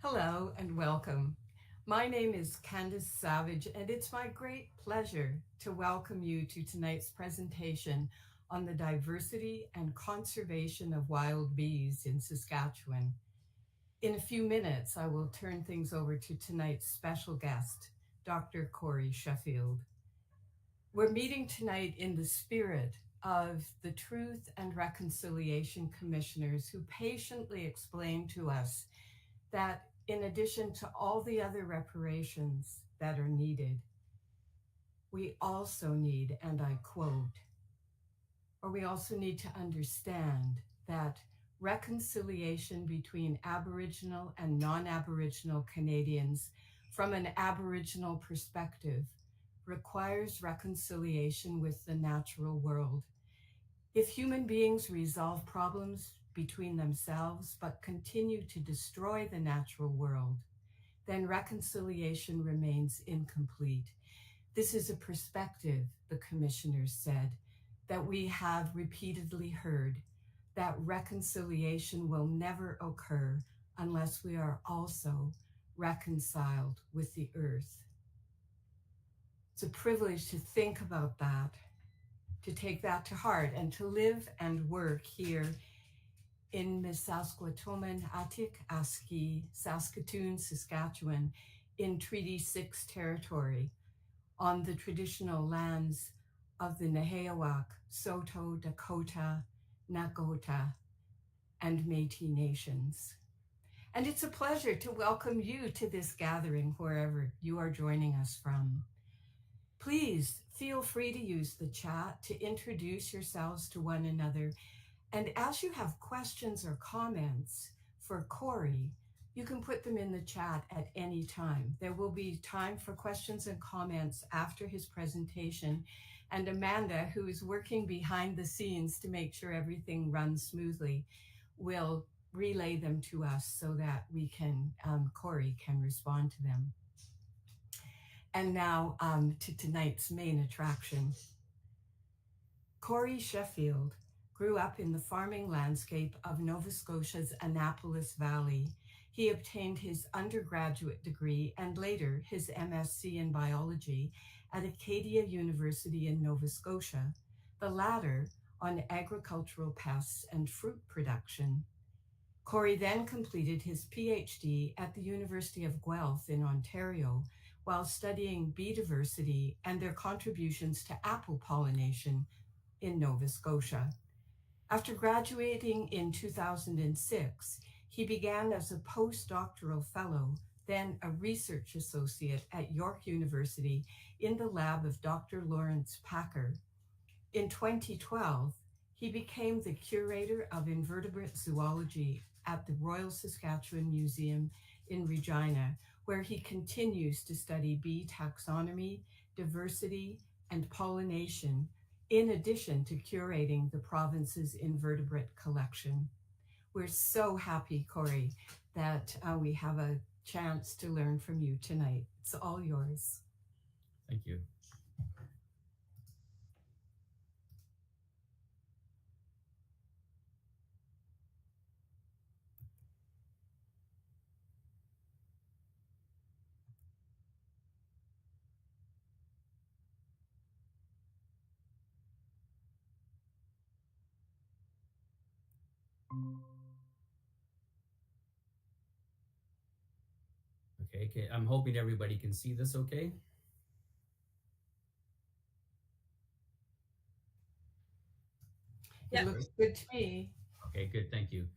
Hello and welcome. My name is Candace Savage, and it's my great pleasure to welcome you to tonight's presentation on the diversity and conservation of wild bees in Saskatchewan. In a few minutes, I will turn things over to tonight's special guest, Dr. Cory Sheffield. We're meeting tonight in the spirit of the Truth and Reconciliation Commissioners who patiently explain to us that in addition to all the other reparations that are needed, we also need, and I quote, or we also need to understand that reconciliation between Aboriginal and non-Aboriginal Canadians from an Aboriginal perspective requires reconciliation with the natural world. If human beings resolve problems between themselves but continue to destroy the natural world, then reconciliation remains incomplete. This is a perspective, the commissioners said, that we have repeatedly heard, that reconciliation will never occur unless we are also reconciled with the earth. It's a privilege to think about that, to take that to heart, and to live and work here in Misaskawatumen Atik Aski, Saskatoon, Saskatchewan, in Treaty 6 territory, on the traditional lands of the Nehiyawak, Saulteaux, Dakota, Nakota, and Métis nations. And it's a pleasure to welcome you to this gathering wherever you are joining us from. Please feel free to use the chat to introduce yourselves to one another. And as you have questions or comments for Cory, you can put them in the chat at any time. There will be time for questions and comments after his presentation. And Amanda, who is working behind the scenes to make sure everything runs smoothly, will relay them to us so that Cory can respond to them. And now to tonight's main attraction. Cory Sheffield grew up in the farming landscape of Nova Scotia's Annapolis Valley. He obtained his undergraduate degree and later his MSc in biology at Acadia University in Nova Scotia, the latter on agricultural pests and fruit production. Cory then completed his PhD at the University of Guelph in Ontario while studying bee diversity and their contributions to apple pollination in Nova Scotia. After graduating in 2006, he began as a postdoctoral fellow, then a research associate at York University in the lab of Dr. Lawrence Packer. In 2012, he became the Curator of Invertebrate Zoology at the Royal Saskatchewan Museum in Regina, where he continues to study bee taxonomy, diversity, and pollination, in addition to curating the province's invertebrate collection. We're so happy, Cory, that we have a chance to learn from you tonight. It's all yours. Thank you. Okay, I'm hoping everybody can see this okay. It looks good to me. Okay, good, thank you.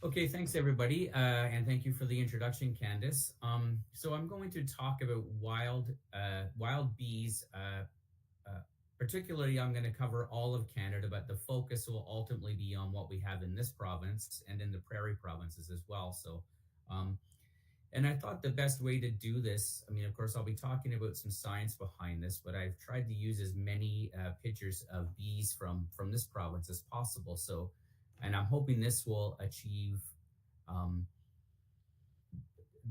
Okay, thanks everybody, and thank you for the introduction, Candace. So I'm going to talk about wild bees. Particularly, I'm going to cover all of Canada, but the focus will ultimately be on what we have in this province and in the prairie provinces as well. So, and I thought the best way to do this, I mean, of course, I'll be talking about some science behind this, but I've tried to use as many pictures of bees from this province as possible. So, and I'm hoping this will achieve,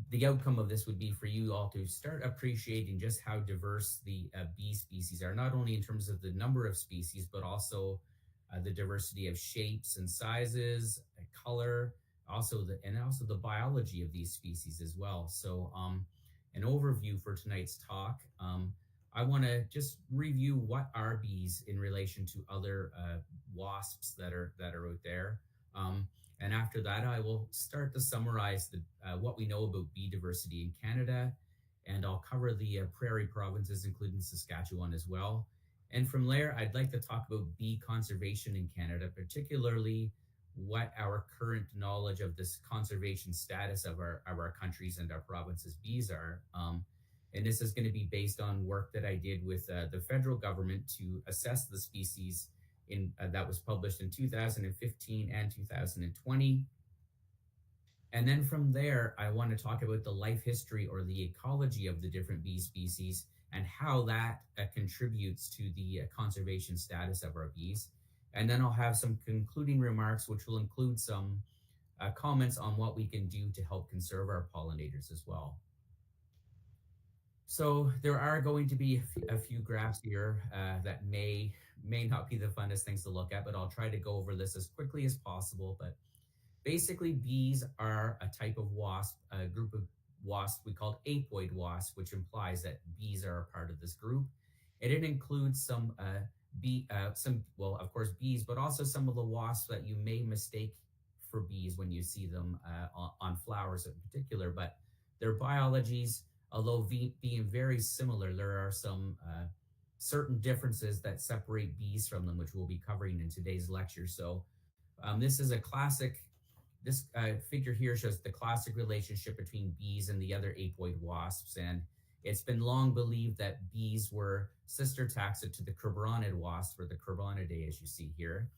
the outcome of this would be for you all to start appreciating just how diverse the bee species are, not only in terms of the number of species, but also the diversity of shapes and sizes, color, also the biology of these species as well. So, an overview for tonight's talk. I want to just review what are bees in relation to other wasps that are out there. And after that, I will start to summarize what we know about bee diversity in Canada, and I'll cover the prairie provinces, including Saskatchewan as well. And from there, I'd like to talk about bee conservation in Canada, particularly what our current knowledge of this conservation status of our countries and our provinces bees are. And this is going to be based on work that I did with the federal government to assess the species in that was published in 2015 and 2020. And then from there, I want to talk about the life history or the ecology of the different bee species and how that contributes to the conservation status of our bees. And then I'll have some concluding remarks, which will include some comments on what we can do to help conserve our pollinators as well. So there are going to be a few graphs here that may not be the funnest things to look at, but I'll try to go over this as quickly as possible. But basically, bees are a type of wasp, a group of wasps we call apoid wasps, which implies that bees are a part of this group. And it includes well, of course, bees, but also some of the wasps that you may mistake for bees when you see them on flowers in particular. But their biologies, although being very similar, there are some certain differences that separate bees from them, which we'll be covering in today's lecture. So this is a classic. This figure here shows the classic relationship between bees and the other apoid wasps, and it's been long believed that bees were sister taxa to the carbonid wasp, or the Carbonidae, as you see here.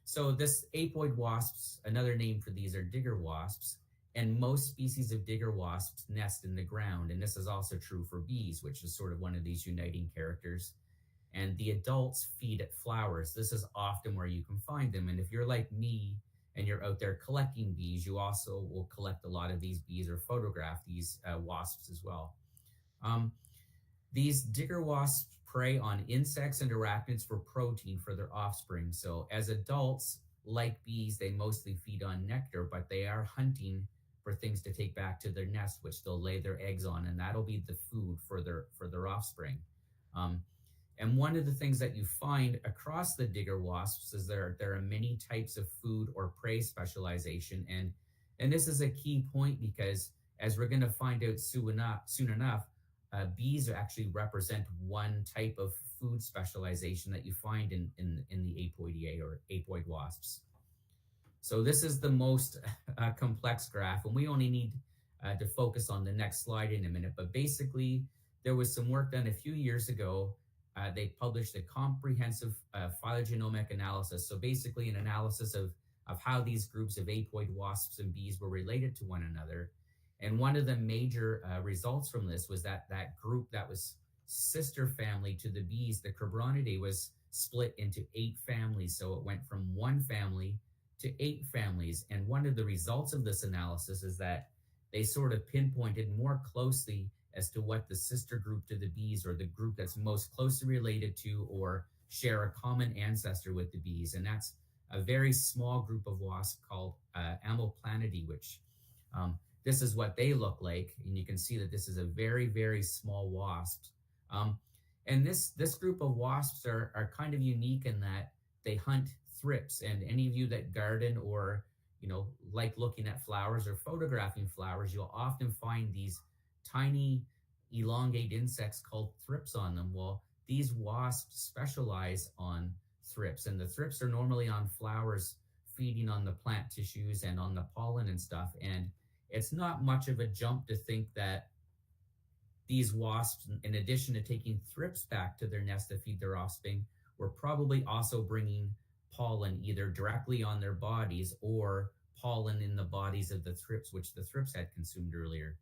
So this apoid wasps, another name for these are digger wasps, and most species of digger wasps nest in the ground, and this is also true for bees, which is sort of one of these uniting characters. And the adults feed at flowers. This is often where you can find them, and if you're like me, and you're out there collecting bees, you also will collect a lot of these bees or photograph these wasps as well. These digger wasps prey on insects and arachnids for protein for their offspring. So as adults, like bees, they mostly feed on nectar, but they are hunting for things to take back to their nest, which they'll lay their eggs on, and that'll be the food for their offspring. And one of the things that you find across the digger wasps is there are many types of food or prey specialization. And this is a key point because, as we're going to find out soon enough, bees actually represent one type of food specialization that you find in the apoidea or apoid wasps. So this is the most complex graph, and we only need to focus on the next slide in a minute. But basically, there was some work done a few years ago. They published a comprehensive phylogenomic analysis. So basically an analysis of how these groups of apoid wasps and bees were related to one another. And one of the major results from this was that group that was sister family to the bees, the Carbonidae, was split into 8 families. So it went from 1 family to 8 families. And one of the results of this analysis is that they sort of pinpointed more closely as to what the sister group to the bees, or the group that's most closely related to or share a common ancestor with the bees. And that's a very small group of wasps called Amoplanidae, which this is what they look like. And you can see that this is a very, very small wasp. And this group of wasps are kind of unique in that they hunt thrips. And any of you that garden or like looking at flowers or photographing flowers, you'll often find these tiny elongate insects called thrips on them. Well, these wasps specialize on thrips, and the thrips are normally on flowers, feeding on the plant tissues and on the pollen and stuff. And it's not much of a jump to think that these wasps, in addition to taking thrips back to their nest to feed their offspring, were probably also bringing pollen either directly on their bodies or pollen in the bodies of the thrips, which the thrips had consumed earlier.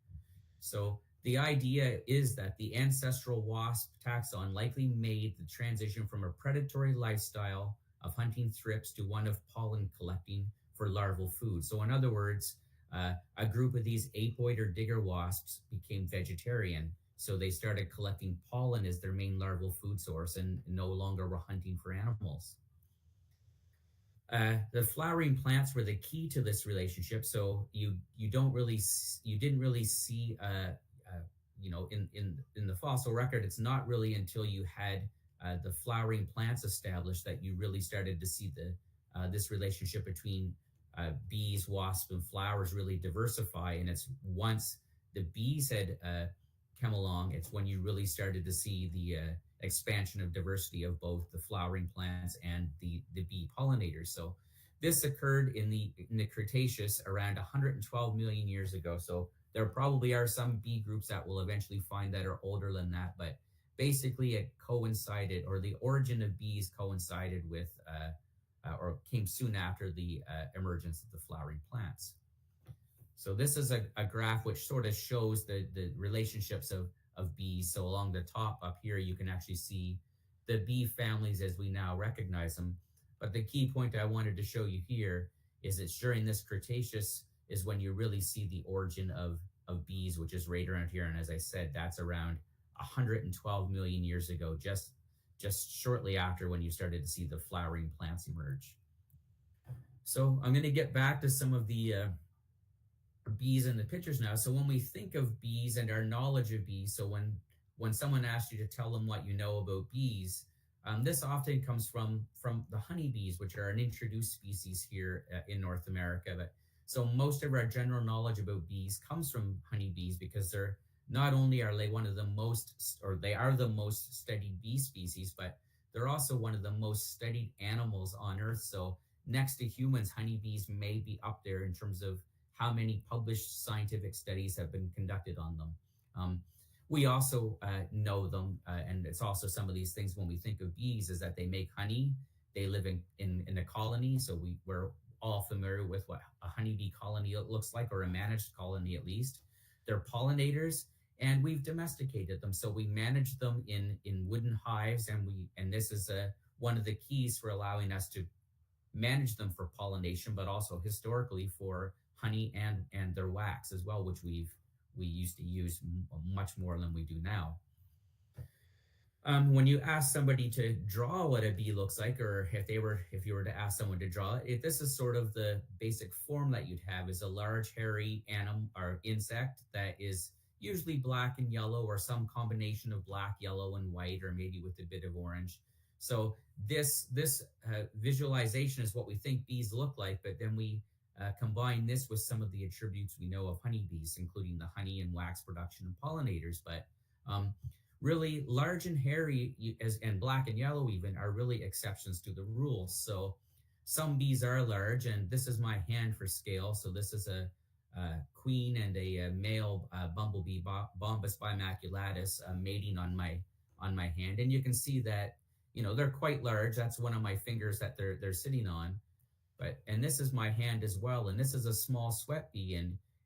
So the idea is that the ancestral wasp taxon likely made the transition from a predatory lifestyle of hunting thrips to one of pollen collecting for larval food. So in other words, a group of these apoid or digger wasps became vegetarian. So they started collecting pollen as their main larval food source and no longer were hunting for animals. The flowering plants were the key to this relationship. So you didn't really see in the fossil record. It's not really until you had the flowering plants established that you really started to see the this relationship between bees, wasps, and flowers really diversify. And it's once the bees had come along, it's when you really started to see the expansion of diversity of both the flowering plants and the bee pollinators. So this occurred in the Cretaceous around 112 million years ago. So there probably are some bee groups that will eventually find that are older than that, but basically it coincided, or the origin of bees coincided with or came soon after the emergence of the flowering plants. So this is a graph which sort of shows the relationships of bees. So along the top up here, you can actually see the bee families as we now recognize them. But the key point I wanted to show you here is that during this Cretaceous is when you really see the origin of bees, which is right around here. And as I said, that's around 112 million years ago, just shortly after when you started to see the flowering plants emerge. So I'm going to get back to some of the bees in the pictures now. So when we think of bees and our knowledge of bees, so when someone asks you to tell them what you know about bees, this often comes from the honeybees, which are an introduced species here in North America. But so most of our general knowledge about bees comes from honeybees because they're not only are they one of the most, or they are the most studied bee species, but they're also one of the most studied animals on Earth. So next to humans, honeybees may be up there in terms of how many published scientific studies have been conducted on them. We also know them, and it's also some of these things when we think of bees is that they make honey. They live in a colony, so we're all familiar with what a honeybee colony looks like, or a managed colony at least. They're pollinators, and we've domesticated them. So we manage them in wooden hives, and this is one of the keys for allowing us to manage them for pollination, but also historically for honey and their wax as well, which we used to use much more than we do now. When you ask somebody to draw what a bee looks like, or if you were to ask someone to draw it, this is sort of the basic form that you'd have: is a large hairy animal or insect that is usually black and yellow, or some combination of black, yellow, and white, or maybe with a bit of orange. So this visualization is what we think bees look like, but then we combine this with some of the attributes we know of honeybees, including the honey and wax production and pollinators. But really, large and hairy and black and yellow even are really exceptions to the rules. So some bees are large, and this is my hand for scale. So this is a queen and a male bumblebee, Bombus bimaculatus, mating on my hand, and you can see that they're quite large. That's one of my fingers that they're sitting on. And this is my hand as well, and this is a small sweat bee,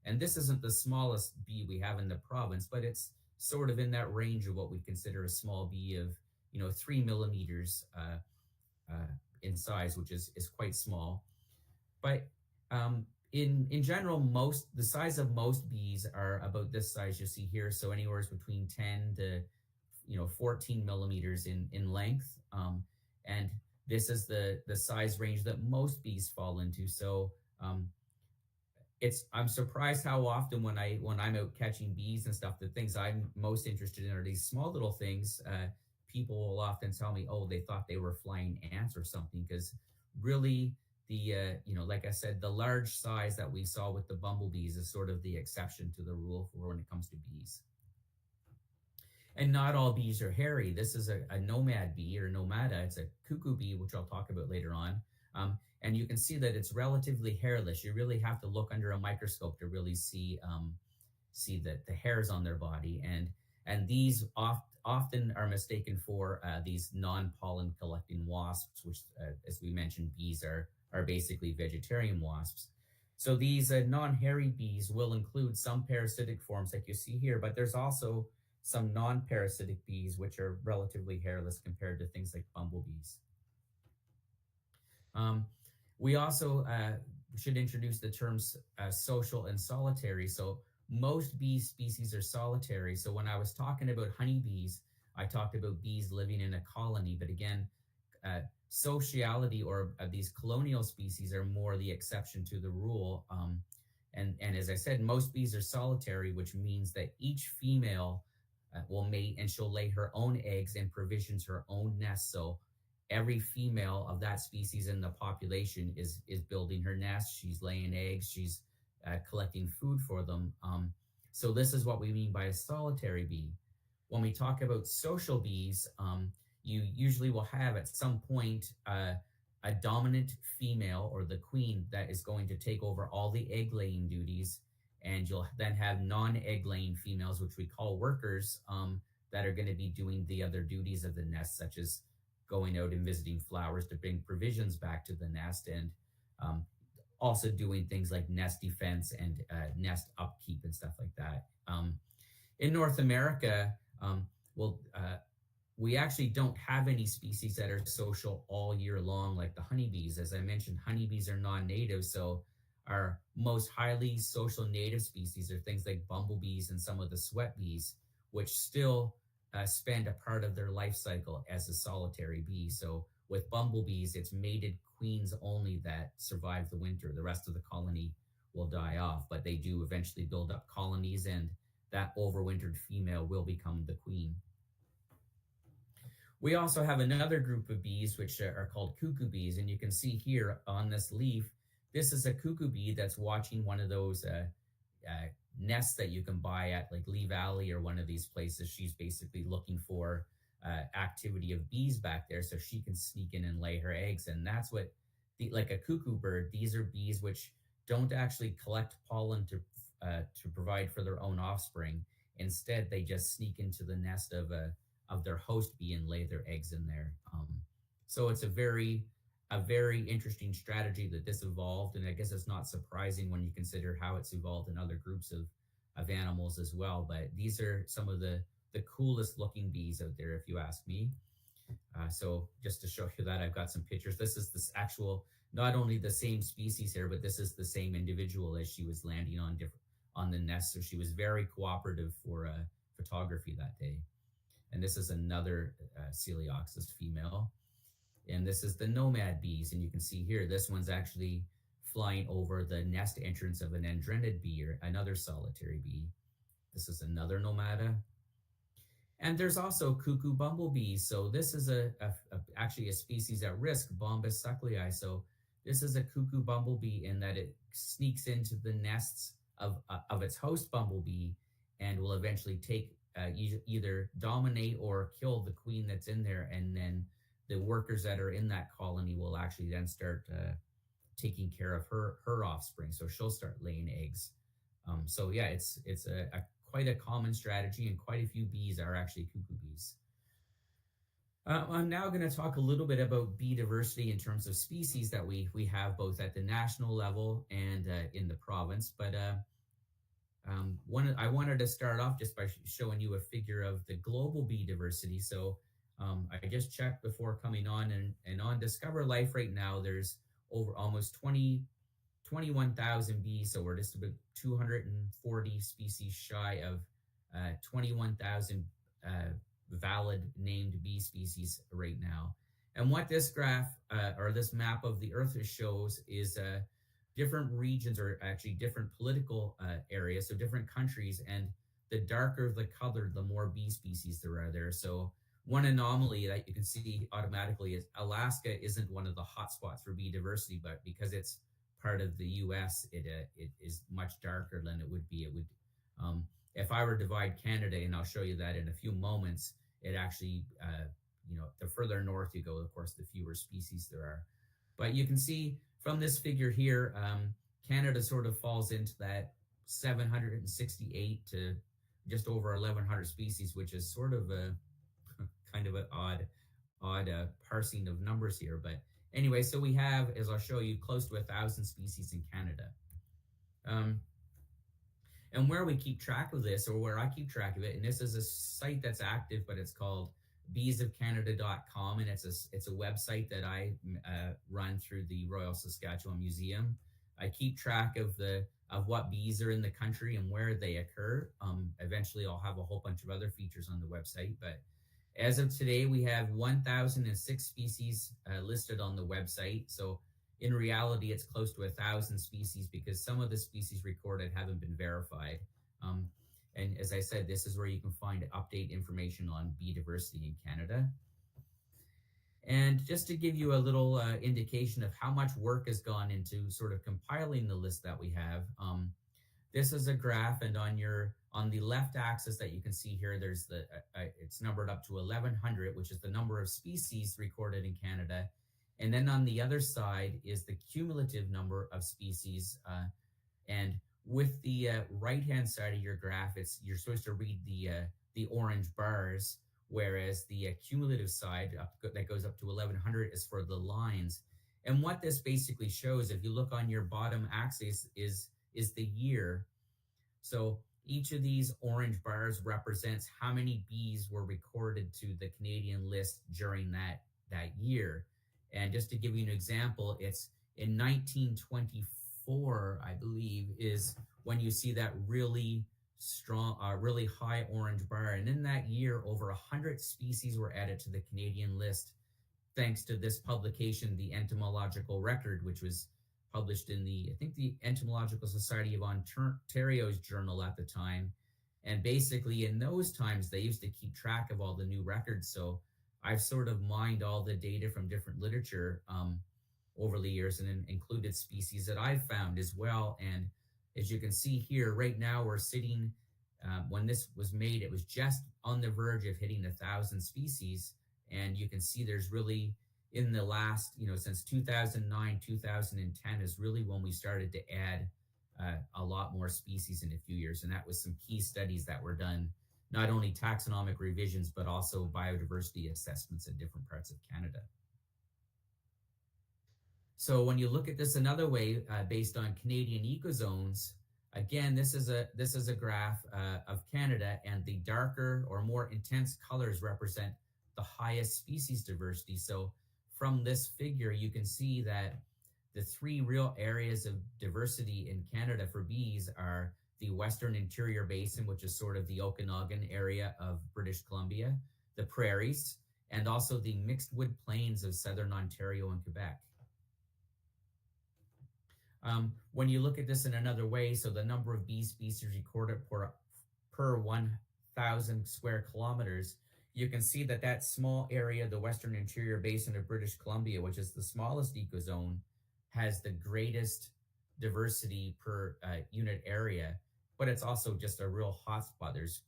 and this isn't the smallest bee we have in the province, but it's sort of in that range of what we consider a small bee of 3 millimeters in size, which is quite small. But in general, the size of most bees are about this size you see here, so anywhere between 10 to 14 millimeters in length, and this is the size range that most bees fall into. So I'm surprised how often when I'm out catching bees and stuff, the things I'm most interested in are these small little things. People will often tell me, oh, they thought they were flying ants or something, because really like I said, the large size that we saw with the bumblebees is sort of the exception to the rule for when it comes to bees. And not all bees are hairy. This is a nomad bee, or nomada. It's a cuckoo bee, which I'll talk about later on. And you can see that it's relatively hairless. You really have to look under a microscope to really see the hairs on their body. And these often are mistaken for these non-pollen collecting wasps, which, as we mentioned, bees are basically vegetarian wasps. So these non-hairy bees will include some parasitic forms like you see here, but there's also some non-parasitic bees, which are relatively hairless compared to things like bumblebees. We also should introduce the terms social and solitary. So most bee species are solitary. So when I was talking about honeybees, I talked about bees living in a colony. But again, sociality or these colonial species are more the exception to the rule. And as I said, most bees are solitary, which means that each female will mate and she'll lay her own eggs and provisions her own nest. So every female of that species in the population is building her nest. She's laying eggs. She's collecting food for them. So this is what we mean by a solitary bee. When we talk about social bees, you usually will have at some point a dominant female or the queen that is going to take over all the egg laying duties. And you'll then have non egg laying females, which we call workers, that are going to be doing the other duties of the nest, such as going out and visiting flowers to bring provisions back to the nest, and also doing things like nest defense and nest upkeep and stuff like that. In North America, well, we actually don't have any species that are social all year long, like the honeybees. As I mentioned, honeybees are non-native, so our most highly social native species are things like bumblebees and some of the sweat bees, which still spend a part of their life cycle as a solitary bee. So with bumblebees, it's mated queens only that survive the winter. The rest of the colony will die off, but they do eventually build up colonies, and that overwintered female will become the queen. We also have another group of bees, which are called cuckoo bees. And you can see here on this leaf, this is a cuckoo bee that's watching one of those nests that you can buy at like Lee Valley or one of these places. She's basically looking for activity of bees back there so she can sneak in and lay her eggs. And that's what, like a cuckoo bird, these are bees which don't actually collect pollen to provide for their own offspring. Instead, they just sneak into the nest of their host bee and lay their eggs in there. So it's a very interesting strategy that this evolved, and I guess it's not surprising when you consider how it's evolved in other groups of animals as well. But these are some of the coolest looking bees out there, if you ask me. So just to show you that, I've got some pictures. This is this actual, not only the same species here, but this is the same individual as she was landing on the nest. So she was very cooperative for photography that day. And this is another Coleoxys female. And this is the nomad bees. And you can see here, this one's actually flying over the nest entrance of an andrenid bee, or another solitary bee. This is another nomada. And there's also cuckoo bumblebees. So this is actually a species at risk, Bombus sucklei. So this is a cuckoo bumblebee in that it sneaks into the nests of its host bumblebee and will eventually either dominate or kill the queen that's in there, and then the workers that are in that colony will actually then start taking care of her offspring. So she'll start laying eggs. So yeah, it's a quite a common strategy, and quite a few bees are actually cuckoo bees. I'm now going to talk a little bit about bee diversity in terms of species that we have both at the national level and in the province. But I wanted to start off just by showing you a figure of the global bee diversity. So I just checked before coming on, and on Discover Life right now, there's over almost 21,000 bees. So we're just about 240 species shy of 21,000 valid named bee species right now. And what this graph or this map of the Earth shows is different regions, or actually different political areas, so different countries, and the darker the color, the more bee species there are there. So one anomaly that you can see automatically is Alaska isn't one of the hotspots for bee diversity, but because it's part of the U.S., it is much darker than it would be. It would, if I were to divide Canada, and I'll show you that in a few moments, it actually, the further north you go, of course, the fewer species there are. But you can see from this figure here, Canada sort of falls into that 768 to just over 1,100 species, which is sort of a kind of an odd parsing of numbers here. But anyway, so we have, as I'll show you, close to 1,000 species in Canada. And where we keep track of this, or where I keep track of it, and this is a site that's active, but it's called beesofcanada.com, and it's a website that I run through the Royal Saskatchewan Museum. I keep track of what bees are in the country and where they occur. Eventually, I'll have a whole bunch of other features on the website, but As of today, we have 1,006 species listed on the website. So in reality, it's close to 1,000 species because some of the species recorded haven't been verified. Um, and as I said, this is where you can find update information on bee diversity in Canada. And just to give you a little indication of how much work has gone into sort of compiling the list that we have, this is a graph, and on the left axis that you can see here, there's it's numbered up to 1,100, which is the number of species recorded in Canada, and then on the other side is the cumulative number of species. And with the right hand side of your graph, it's you're supposed to read the orange bars, whereas the cumulative side that goes up to 1,100 is for the lines. And what this basically shows, if you look on your bottom axis, is the year. So each of these orange bars represents how many bees were recorded to the Canadian list during that year. And just to give you an example, it's in 1924, I believe, is when you see that really strong, really high orange bar. And in that year, over 100 species were added to the Canadian list, thanks to this publication, the Entomological Record, which was published in I think the Entomological Society of Ontario's journal at the time. And basically in those times, they used to keep track of all the new records. So I've sort of mined all the data from different literature over the years and included species that I've found as well. And as you can see here, right now we're sitting, when this was made, it was just on the verge of hitting 1,000 species. And you can see there's really, in the last, since 2009, 2010 is really when we started to add a lot more species in a few years. And that was some key studies that were done, not only taxonomic revisions, but also biodiversity assessments in different parts of Canada. So when you look at this another way, based on Canadian ecozones, again, this is a graph of Canada, and the darker or more intense colors represent the highest species diversity. So from this figure, you can see that the three real areas of diversity in Canada for bees are the Western Interior Basin, which is sort of the Okanagan area of British Columbia, the prairies, and also the mixed wood plains of Southern Ontario and Quebec. When you look at this in another way, so the number of bee species recorded per 1,000 square kilometers, you can see that small area, the Western Interior Basin of British Columbia, which is the smallest ecozone, has the greatest diversity per unit area, but it's also just a real hotspot. There's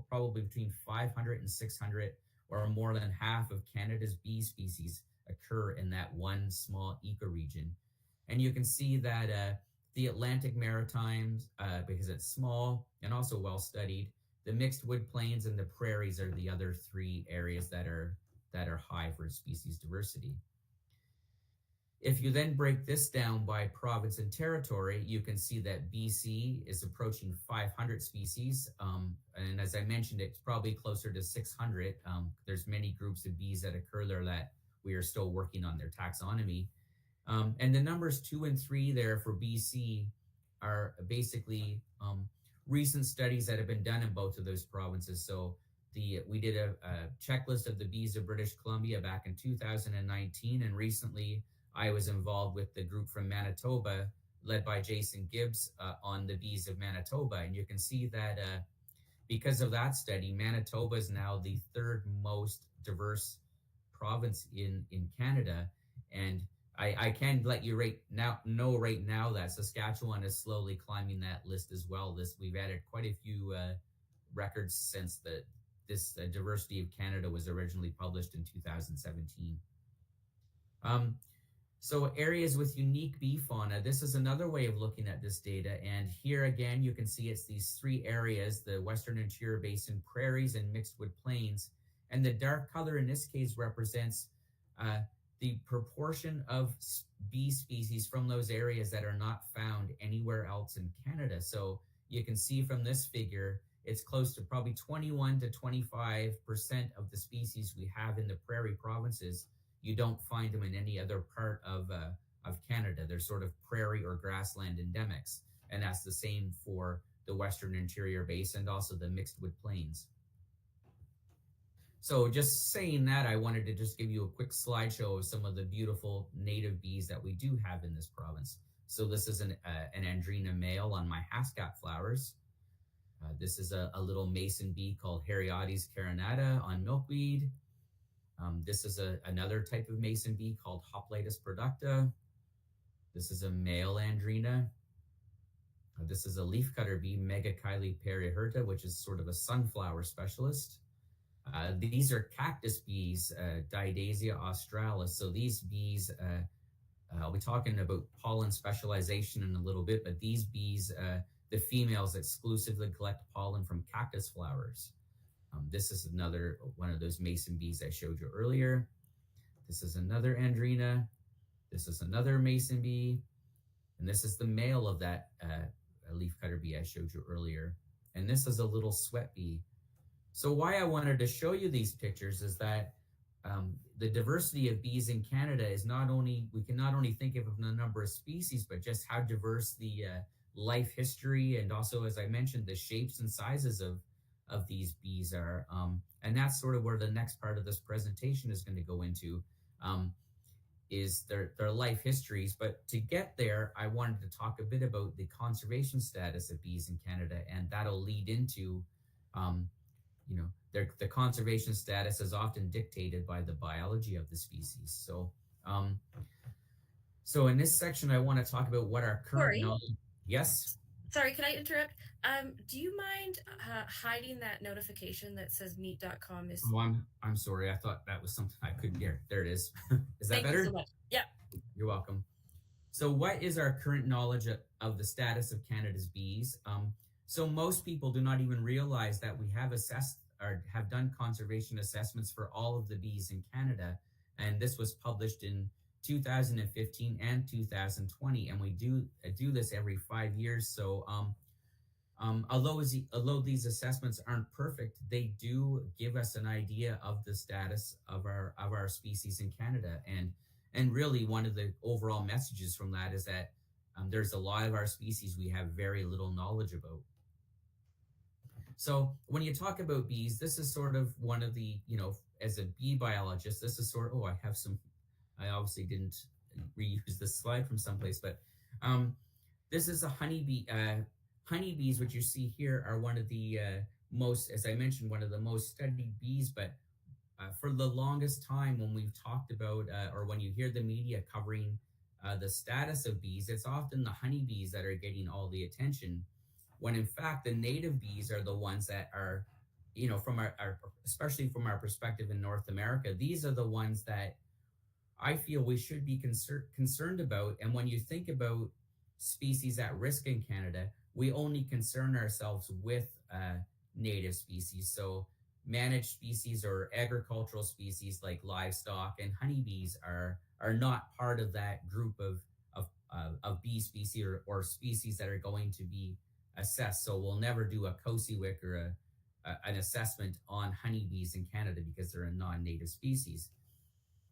probably between 500 and 600, or more than half of Canada's bee species occur in that one small ecoregion. And you can see that the Atlantic Maritimes, because it's small and also well studied, the mixed wood plains and the prairies are the other three areas that are high for species diversity. If you then break this down by province and territory, you can see that BC is approaching 500 species. And as I mentioned, it's probably closer to 600. There's many groups of bees that occur there that we are still working on their taxonomy. And the numbers 2 and 3 there for BC are basically recent studies that have been done in both of those provinces. So we did a checklist of the bees of British Columbia back in 2019, and recently I was involved with the group from Manitoba, led by Jason Gibbs, on the bees of Manitoba. And you can see that because of that study, Manitoba is now the third most diverse province in Canada. And I can let you know right now that Saskatchewan is slowly climbing that list as well. We've added quite a few records since this Diversity of Canada was originally published in 2017. So areas with unique bee fauna, this is another way of looking at this data. And here again, you can see it's these three areas, the Western Interior Basin, prairies, and mixed wood plains. And the dark color in this case represents the proportion of bee species from those areas that are not found anywhere else in Canada. So you can see from this figure, it's close to probably 21 to 25% of the species we have in the prairie provinces. You don't find them in any other part of Canada. They're sort of prairie or grassland endemics. And that's the same for the Western Interior Basin and also the mixed wood plains. So just saying that, I wanted to just give you a quick slideshow of some of the beautiful native bees that we do have in this province. So this is an Andrena male on my hascat flowers. This is a little mason bee called Harriotes carinata on milkweed. This is another type of mason bee called Hoplites producta. This is a male Andrena. This is a leafcutter bee, Megachile periherta, which is sort of a sunflower specialist. These are cactus bees, Didasia australis. So these bees, I'll be talking about pollen specialization in a little bit, but these bees, the females exclusively collect pollen from cactus flowers. This is another one of those mason bees I showed you earlier. This is another Andrena. This is another mason bee. And this is the male of that leafcutter bee I showed you earlier. And this is a little sweat bee. So why I wanted to show you these pictures is that the diversity of bees in Canada is not only, we can not only think of the number of species, but just how diverse the life history and also, as I mentioned, the shapes and sizes of these bees are. And that's sort of where the next part of this presentation is going to go into, is their life histories. But to get there, I wanted to talk a bit about the conservation status of bees in Canada, and that'll lead into the conservation status is often dictated by the biology of the species. So in this section, I want to talk about what our current Cory, knowledge. Yes. sorry, can I interrupt? Do you mind hiding that notification that says meet.com is? Oh, I'm sorry. I thought that was something I couldn't hear. There it is. Is that Thank better? you so much. Yeah. You're welcome. So what is our current knowledge of the status of Canada's bees? So most people do not even realize that we have assessed or have done conservation assessments for all of the bees in Canada. And this was published in 2015 and 2020. And we do this every 5 years. So although these assessments aren't perfect, they do give us an idea of the status of our species in Canada. And really, one of the overall messages from that is that there's a lot of our species we have very little knowledge about. So when you talk about bees, this is sort of one of the, as a bee biologist, this is sort of, I obviously didn't reuse this slide from someplace, but this is a honeybee. Honeybees, which you see here, are one of the most, as I mentioned, one of the most studied bees. But for the longest time, when we've talked about, or when you hear the media covering the status of bees, it's often the honeybees that are getting all the attention, when in fact the native bees are the ones that are, from our especially from our perspective in North America, these are the ones that I feel we should be concerned about. And when you think about species at risk in Canada, we only concern ourselves with native species. So managed species or agricultural species like livestock and honeybees are not part of that group of bee species or species that are going to be assessed. So we'll never do a COSEWIC or an assessment on honeybees in Canada because they're a non-native species.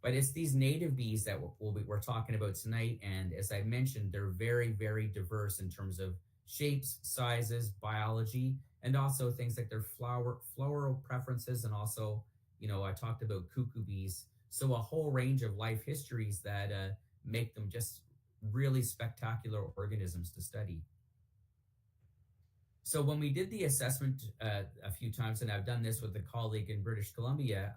But it's these native bees that we're talking about tonight. And as I mentioned, they're very, very diverse in terms of shapes, sizes, biology, and also things like their floral preferences. And also, I talked about cuckoo bees. So a whole range of life histories that make them just really spectacular organisms to study. So when we did the assessment a few times, and I've done this with a colleague in British Columbia,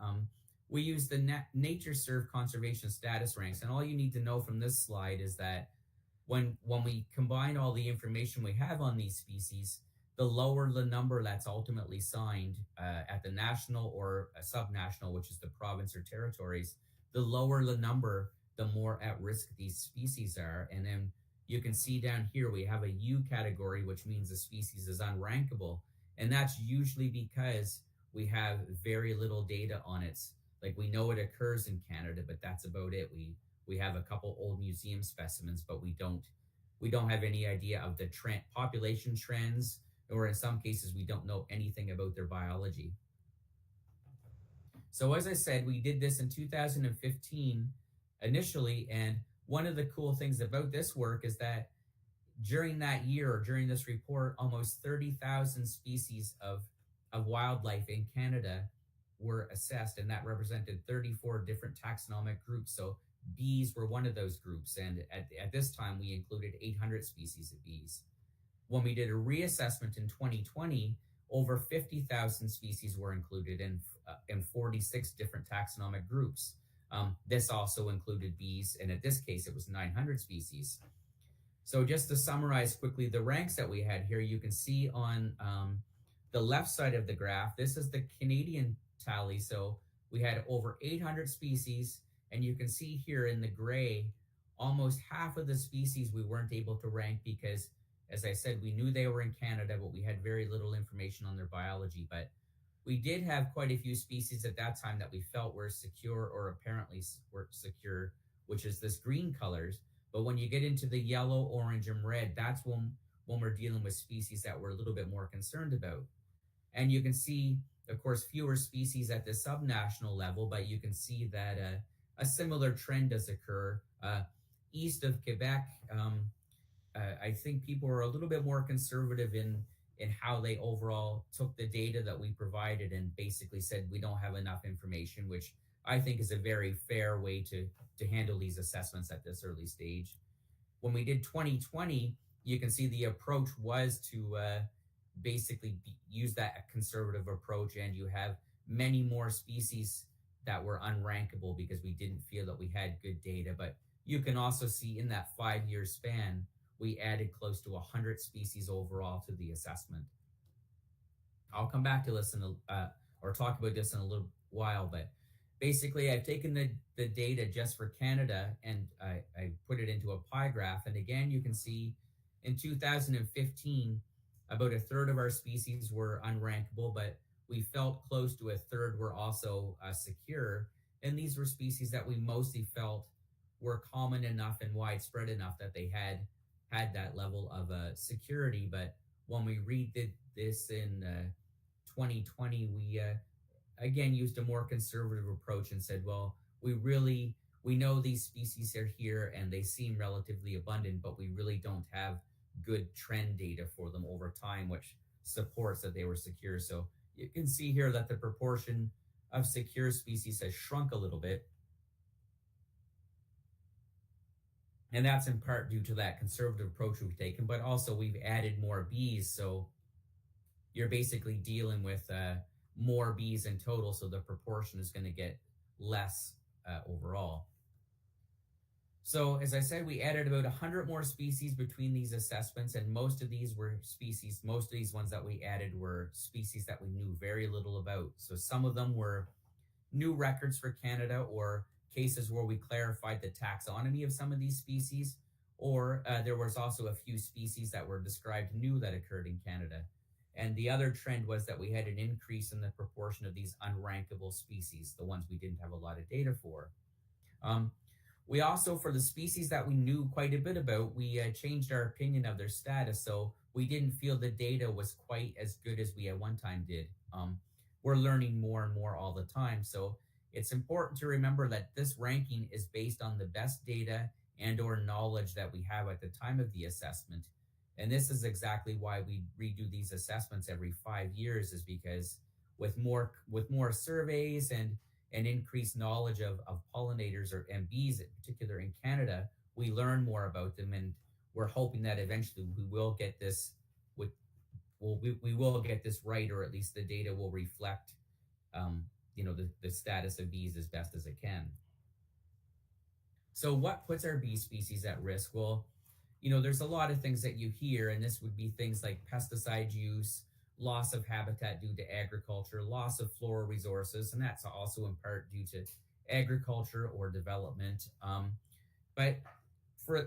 we used the NatureServe conservation status ranks. And all you need to know from this slide is that when we combine all the information we have on these species, the lower the number that's ultimately signed at the national or subnational, which is the province or territories, the lower the number, the more at risk these species are. And then you can see down here, we have a U category, which means the species is unrankable. And that's usually because we have very little data on it. Like, we know it occurs in Canada, but that's about it. We have a couple old museum specimens, but we don't have any idea of the population trends, or in some cases, we don't know anything about their biology. So as I said, we did this in 2015 initially, and one of the cool things about this work is that during that year, or during this report, almost 30,000 species of wildlife in Canada were assessed, and that represented 34 different taxonomic groups. So bees were one of those groups. And at this time, we included 800 species of bees. When we did a reassessment in 2020, over 50,000 species were included in 46 different taxonomic groups. This also included bees, and in this case, it was 900 species. So just to summarize quickly the ranks that we had here, you can see on the left side of the graph, this is the Canadian tally. So we had over 800 species, and you can see here in the gray, almost half of the species we weren't able to rank because, as I said, we knew they were in Canada, but we had very little information on their biology. But we did have quite a few species at that time that we felt were secure or apparently were secure, which is this green colors. But when you get into the yellow, orange, and red, that's when we're dealing with species that we're a little bit more concerned about. And you can see, of course, fewer species at the subnational level, but you can see that a similar trend does occur. East of Quebec, I think people are a little bit more conservative in how they overall took the data that we provided and basically said we don't have enough information, which I think is a very fair way to handle these assessments at this early stage. When we did 2020, you can see the approach was to basically use that conservative approach, and you have many more species that were unrankable because we didn't feel that we had good data. But you can also see in that 5-year span, we added close to 100 species overall to the assessment. I'll come back to this or talk about this in a little while, but basically I've taken the data just for Canada and I put it into a pie graph. And again, you can see in 2015, about a third of our species were unrankable, but we felt close to a third were also secure. And these were species that we mostly felt were common enough and widespread enough that they had that level of security. But when we redid this in 2020, we again used a more conservative approach and said, well, we know these species are here and they seem relatively abundant, but we really don't have good trend data for them over time, which supports that they were secure. So you can see here that the proportion of secure species has shrunk a little bit. And that's in part due to that conservative approach we've taken, but also we've added more bees. So you're basically dealing with more bees in total. So the proportion is going to get less overall. So as I said, we added about 100 more species between these assessments, and most of these ones that we added were species that we knew very little about. So some of them were new records for Canada or cases where we clarified the taxonomy of some of these species, or there was also a few species that were described new that occurred in Canada. And the other trend was that we had an increase in the proportion of these unrankable species, the ones we didn't have a lot of data for. We also, for the species that we knew quite a bit about, we changed our opinion of their status. So we didn't feel the data was quite as good as we at one time did. We're learning more and more all the time. So it's important to remember that this ranking is based on the best data and or knowledge that we have at the time of the assessment. And this is exactly why we redo these assessments every 5 years, is because with more surveys and increased knowledge of pollinators and bees in particular in Canada, we learn more about them, and we're hoping that eventually we will get this we will get this right, or at least the data will reflect the status of bees as best as it can. So what puts our bee species at risk? Well, there's a lot of things that you hear, and this would be things like pesticide use, loss of habitat due to agriculture, loss of floral resources, and that's also in part due to agriculture or development. But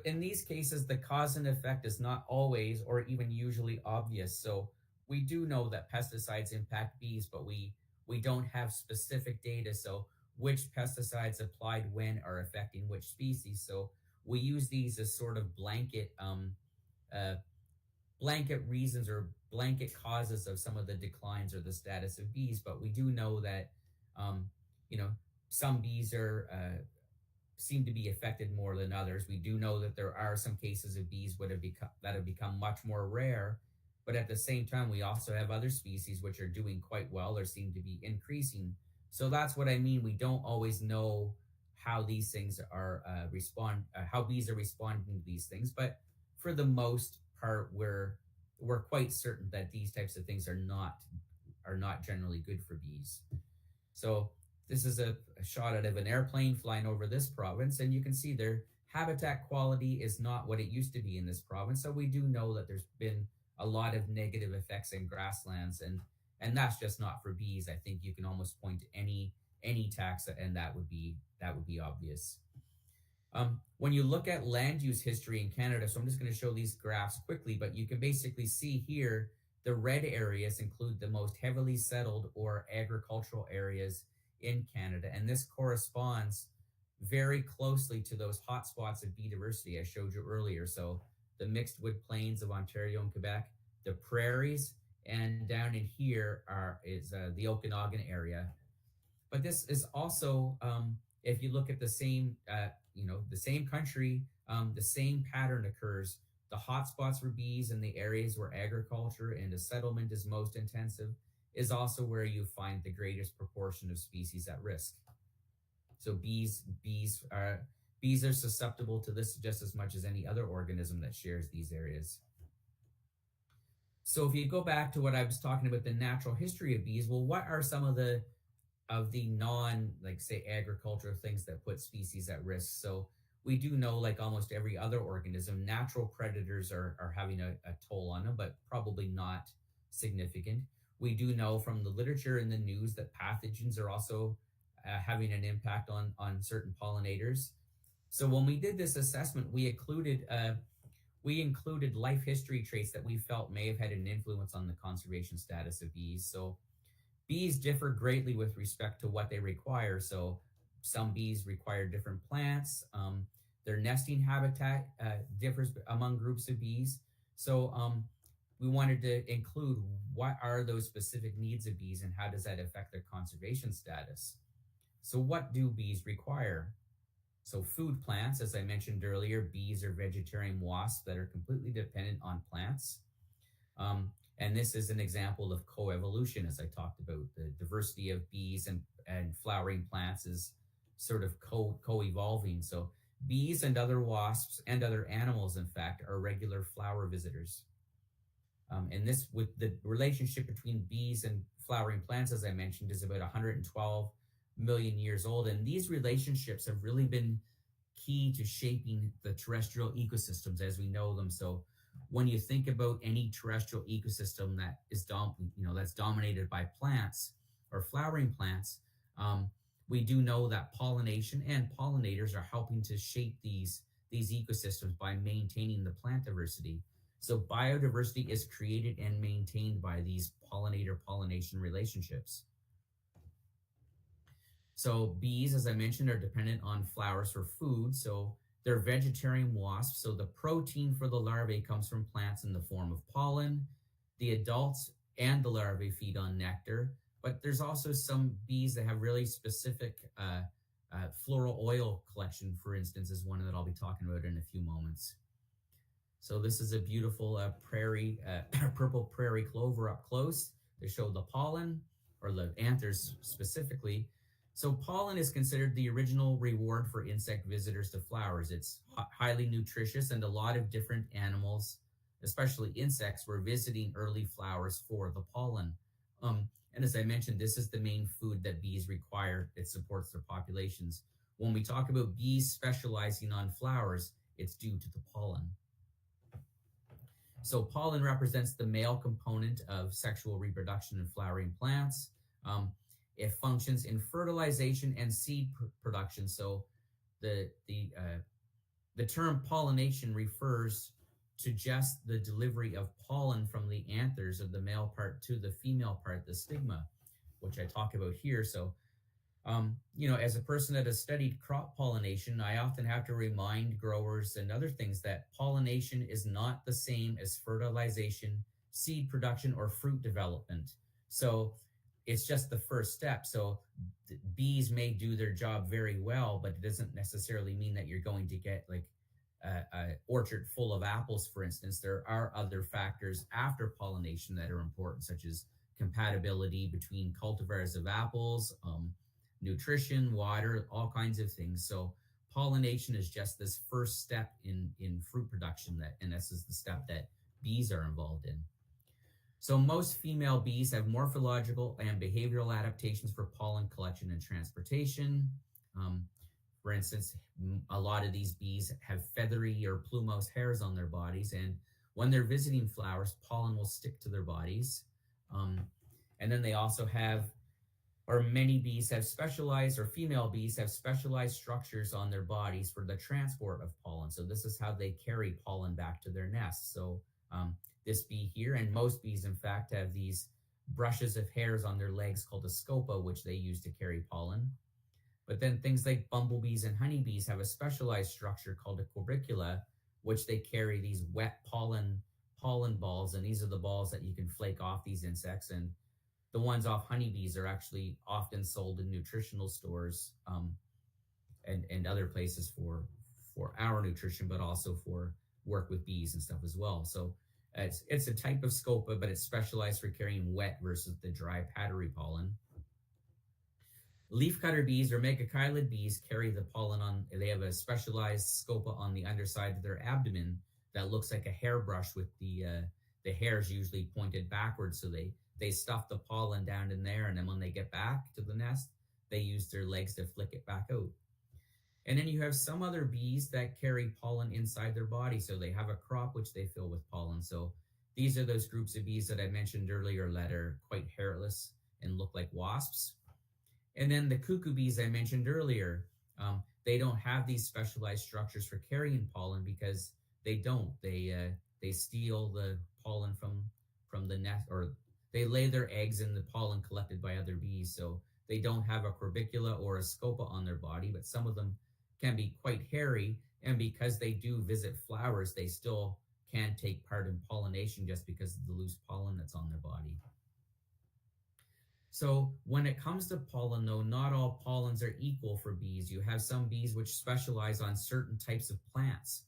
in these cases, the cause and effect is not always or even usually obvious. So we do know that pesticides impact bees, but we don't have specific data. So which pesticides applied when are affecting which species. So we use these as sort of blanket reasons or blanket causes of some of the declines or the status of bees. But we do know that, some bees seem to be affected more than others. We do know that there are some cases of bees that have become much more rare. But at the same time, we also have other species which are doing quite well or seem to be increasing So that's what I mean. We don't always know how these things are how bees are responding to these things, but for the most part, we're quite certain that these types of things are not generally good for bees. So this is a shot out of an airplane flying over this province, and you can see their habitat quality is not what it used to be in this province. So we do know that there's been a lot of negative effects in grasslands, and that's just not for bees. I think you can almost point to any taxa, and that would be obvious. When you look at land use history in Canada, so I'm just going to show these graphs quickly, but you can basically see here the red areas include the most heavily settled or agricultural areas in Canada, and this corresponds very closely to those hotspots of bee diversity I showed you earlier. So the mixed wood plains of Ontario and Quebec, the prairies, and down in here is the Okanagan area. But this is also, if you look at the same, the same country, the same pattern occurs. The hotspots for bees in the areas where agriculture and a settlement is most intensive is also where you find the greatest proportion of species at risk. So bees are susceptible to this just as much as any other organism that shares these areas. So if you go back to what I was talking about, the natural history of bees, well, what are some of the non, like say agricultural things that put species at risk? So we do know, like almost every other organism, natural predators are having a toll on them, but probably not significant. We do know from the literature and the news that pathogens are also having an impact on certain pollinators. So when we did this assessment, we included life history traits that we felt may have had an influence on the conservation status of bees. So bees differ greatly with respect to what they require. So some bees require different plants. Their nesting habitat differs among groups of bees. So we wanted to include what are those specific needs of bees and how does that affect their conservation status. So what do bees require? So food plants, as I mentioned earlier, bees are vegetarian wasps that are completely dependent on plants. And this is an example of coevolution, as I talked about. The diversity of bees and flowering plants is sort of co-evolving. So bees and other wasps and other animals, in fact, are regular flower visitors. And this, with the relationship between bees and flowering plants, as I mentioned, is about 112 million years old. And these relationships have really been key to shaping the terrestrial ecosystems as we know them. So when you think about any terrestrial ecosystem that is that's dominated by plants or flowering plants, we do know that pollination and pollinators are helping to shape these ecosystems by maintaining the plant diversity. So biodiversity is created and maintained by these pollinator-pollination relationships. So bees, as I mentioned, are dependent on flowers for food. So they're vegetarian wasps. So the protein for the larvae comes from plants in the form of pollen. The adults and the larvae feed on nectar. But there's also some bees that have really specific floral oil collection, for instance, is one that I'll be talking about in a few moments. So this is a beautiful purple prairie clover up close. They show the pollen, or the anthers specifically. So pollen is considered the original reward for insect visitors to flowers. It's highly nutritious, and a lot of different animals, especially insects, were visiting early flowers for the pollen. And as I mentioned, this is the main food that bees require. It supports their populations. When we talk about bees specializing on flowers, it's due to the pollen. So pollen represents the male component of sexual reproduction in flowering plants. It functions in fertilization and seed production. So the term pollination refers to just the delivery of pollen from the anthers of the male part to the female part, the stigma, which I talk about here. So, as a person that has studied crop pollination, I often have to remind growers and other things that pollination is not the same as fertilization, seed production, or fruit development. So it's just the first step. So bees may do their job very well, but it doesn't necessarily mean that you're going to get like an orchard full of apples, for instance. There are other factors after pollination that are important, such as compatibility between cultivars of apples, nutrition, water, all kinds of things. So pollination is just this first step in fruit production that, and this is the step that bees are involved in. So most female bees have morphological and behavioral adaptations for pollen collection and transportation. Um, for instance, a lot of these bees have feathery or plumose hairs on their bodies, and when they're visiting flowers, pollen will stick to their bodies. Um, and then they also have, or many bees have specialized, or female bees have specialized structures on their bodies for the transport of pollen. So this is how they carry pollen back to their nests. So this bee here, and most bees, in fact, have these brushes of hairs on their legs called a scopa, which they use to carry pollen. But then things like bumblebees and honeybees have a specialized structure called a corbicula, which they carry these wet pollen balls, and these are the balls that you can flake off these insects. And the ones off honeybees are actually often sold in nutritional stores, and other places for our nutrition, but also for work with bees and stuff as well. So it's a type of scopa, but it's specialized for carrying wet versus the dry powdery pollen. Leafcutter bees or megachilid bees carry the pollen on, they have a specialized scopa on the underside of their abdomen that looks like a hairbrush with the hairs usually pointed backwards. So they stuff the pollen down in there, and then when they get back to the nest, they use their legs to flick it back out. And then you have some other bees that carry pollen inside their body. So they have a crop which they fill with pollen. So these are those groups of bees that I mentioned earlier that are quite hairless and look like wasps. And then the cuckoo bees I mentioned earlier, they don't have these specialized structures for carrying pollen because they don't. They steal the pollen from the nest, or they lay their eggs in the pollen collected by other bees. So they don't have a corbicula or a scopa on their body, but some of them can be quite hairy. And because they do visit flowers, they still can take part in pollination just because of the loose pollen that's on their body. So when it comes to pollen, though, not all pollens are equal for bees. You have some bees which specialize on certain types of plants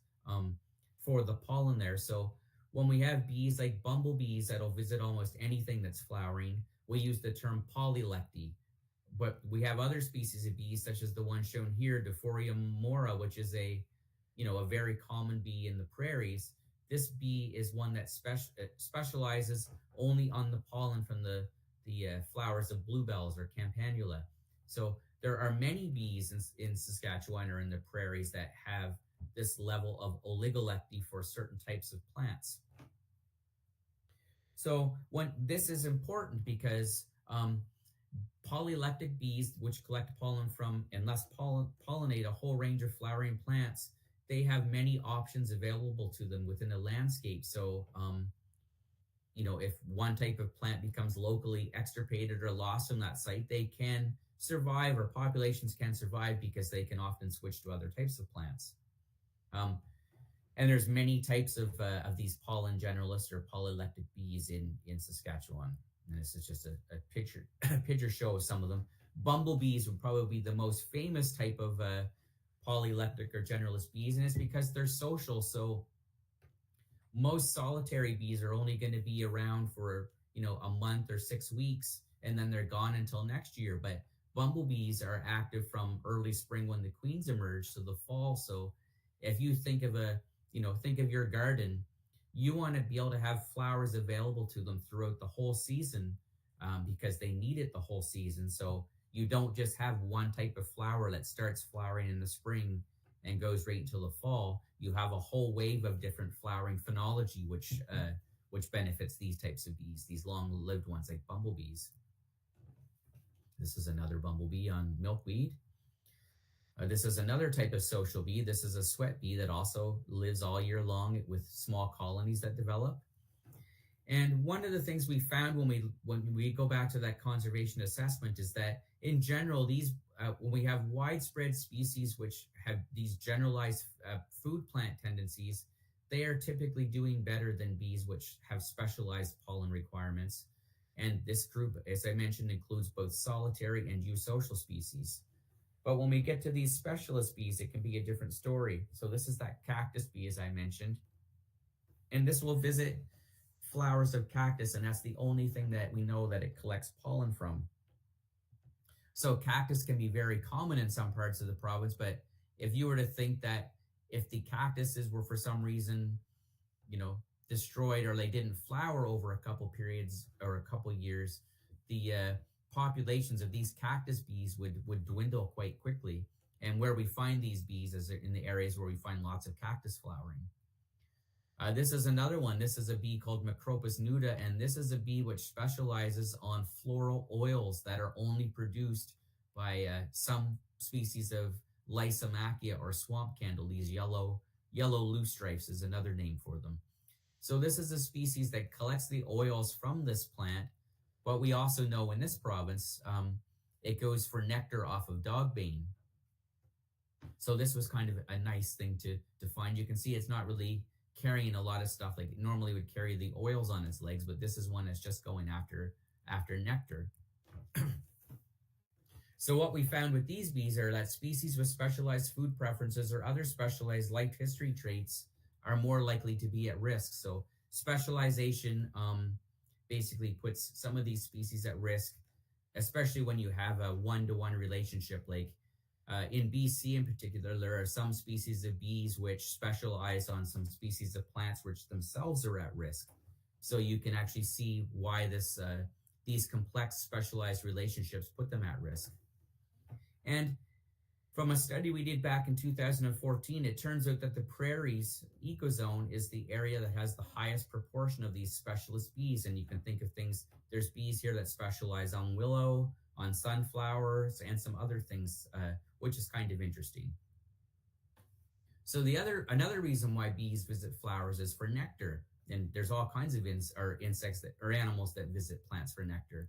for the pollen there. So when we have bees like bumblebees that'll visit almost anything that's flowering, we use the term polylecty. But we have other species of bees, such as the one shown here, Diphorium mora, which is a very common bee in the prairies. This bee is one that specializes only on the pollen from the flowers of bluebells or campanula. So there are many bees in Saskatchewan or in the prairies that have this level of oligolecty for certain types of plants. So when this is important because polylectic bees, which collect pollen from and thus pollinate a whole range of flowering plants, they have many options available to them within a landscape. So if one type of plant becomes locally extirpated or lost from that site, they can survive, or populations can survive because they can often switch to other types of plants. And there's many types of these pollen generalists or polylectic bees in Saskatchewan. And this is just a picture show of some of them. Bumblebees would probably be the most famous type of polylectic or generalist bees, and it's because they're social. So most solitary bees are only going to be around for a month or 6 weeks, and then they're gone until next year. But bumblebees are active from early spring when the queens emerge to the fall. So if you think of your garden, you want to be able to have flowers available to them throughout the whole season, because they need it the whole season. So you don't just have one type of flower that starts flowering in the spring and goes right until the fall. You have a whole wave of different flowering phenology, which benefits these types of bees, these long-lived ones like bumblebees. This is another bumblebee on milkweed. This is another type of social bee. This is a sweat bee that also lives all year long with small colonies that develop. And one of the things we found when we go back to that conservation assessment is that in general, when we have widespread species which have these generalized food plant tendencies, they are typically doing better than bees which have specialized pollen requirements. And this group, as I mentioned, includes both solitary and eusocial species. But when we get to these specialist bees, it can be a different story. So this is that cactus bee, as I mentioned. And this will visit flowers of cactus, and that's the only thing that we know that it collects pollen from. So cactus can be very common in some parts of the province, but if you were to think that if the cactuses were for some reason, you know, destroyed or they didn't flower over a couple periods or a couple years, the populations of these cactus bees would dwindle quite quickly. And where we find these bees is in the areas where we find lots of cactus flowering. This is another one. This is a bee called Macropus nuda, and this is a bee which specializes on floral oils that are only produced by some species of Lysomachia or swamp candle. These yellow loosestrifes is another name for them. So this is a species that collects the oils from this plant, but we also know in this province, it goes for nectar off of dogbane. So this was kind of a nice thing to find. You can see it's not really carrying a lot of stuff like it normally would carry the oils on its legs, but this is one that's just going after nectar. So what we found with these bees are that species with specialized food preferences or other specialized life history traits are more likely to be at risk. So specialization basically puts some of these species at risk, especially when you have a one-to-one relationship. Like in BC in particular, there are some species of bees which specialize on some species of plants which themselves are at risk. So you can actually see why these complex specialized relationships put them at risk. And from a study we did back in 2014, it turns out that the prairies ecozone is the area that has the highest proportion of these specialist bees. And you can think of things, there's bees here that specialize on willow, on sunflowers, and some other things, which is kind of interesting. So another reason why bees visit flowers is for nectar. And there's all kinds of insects or animals that visit plants for nectar.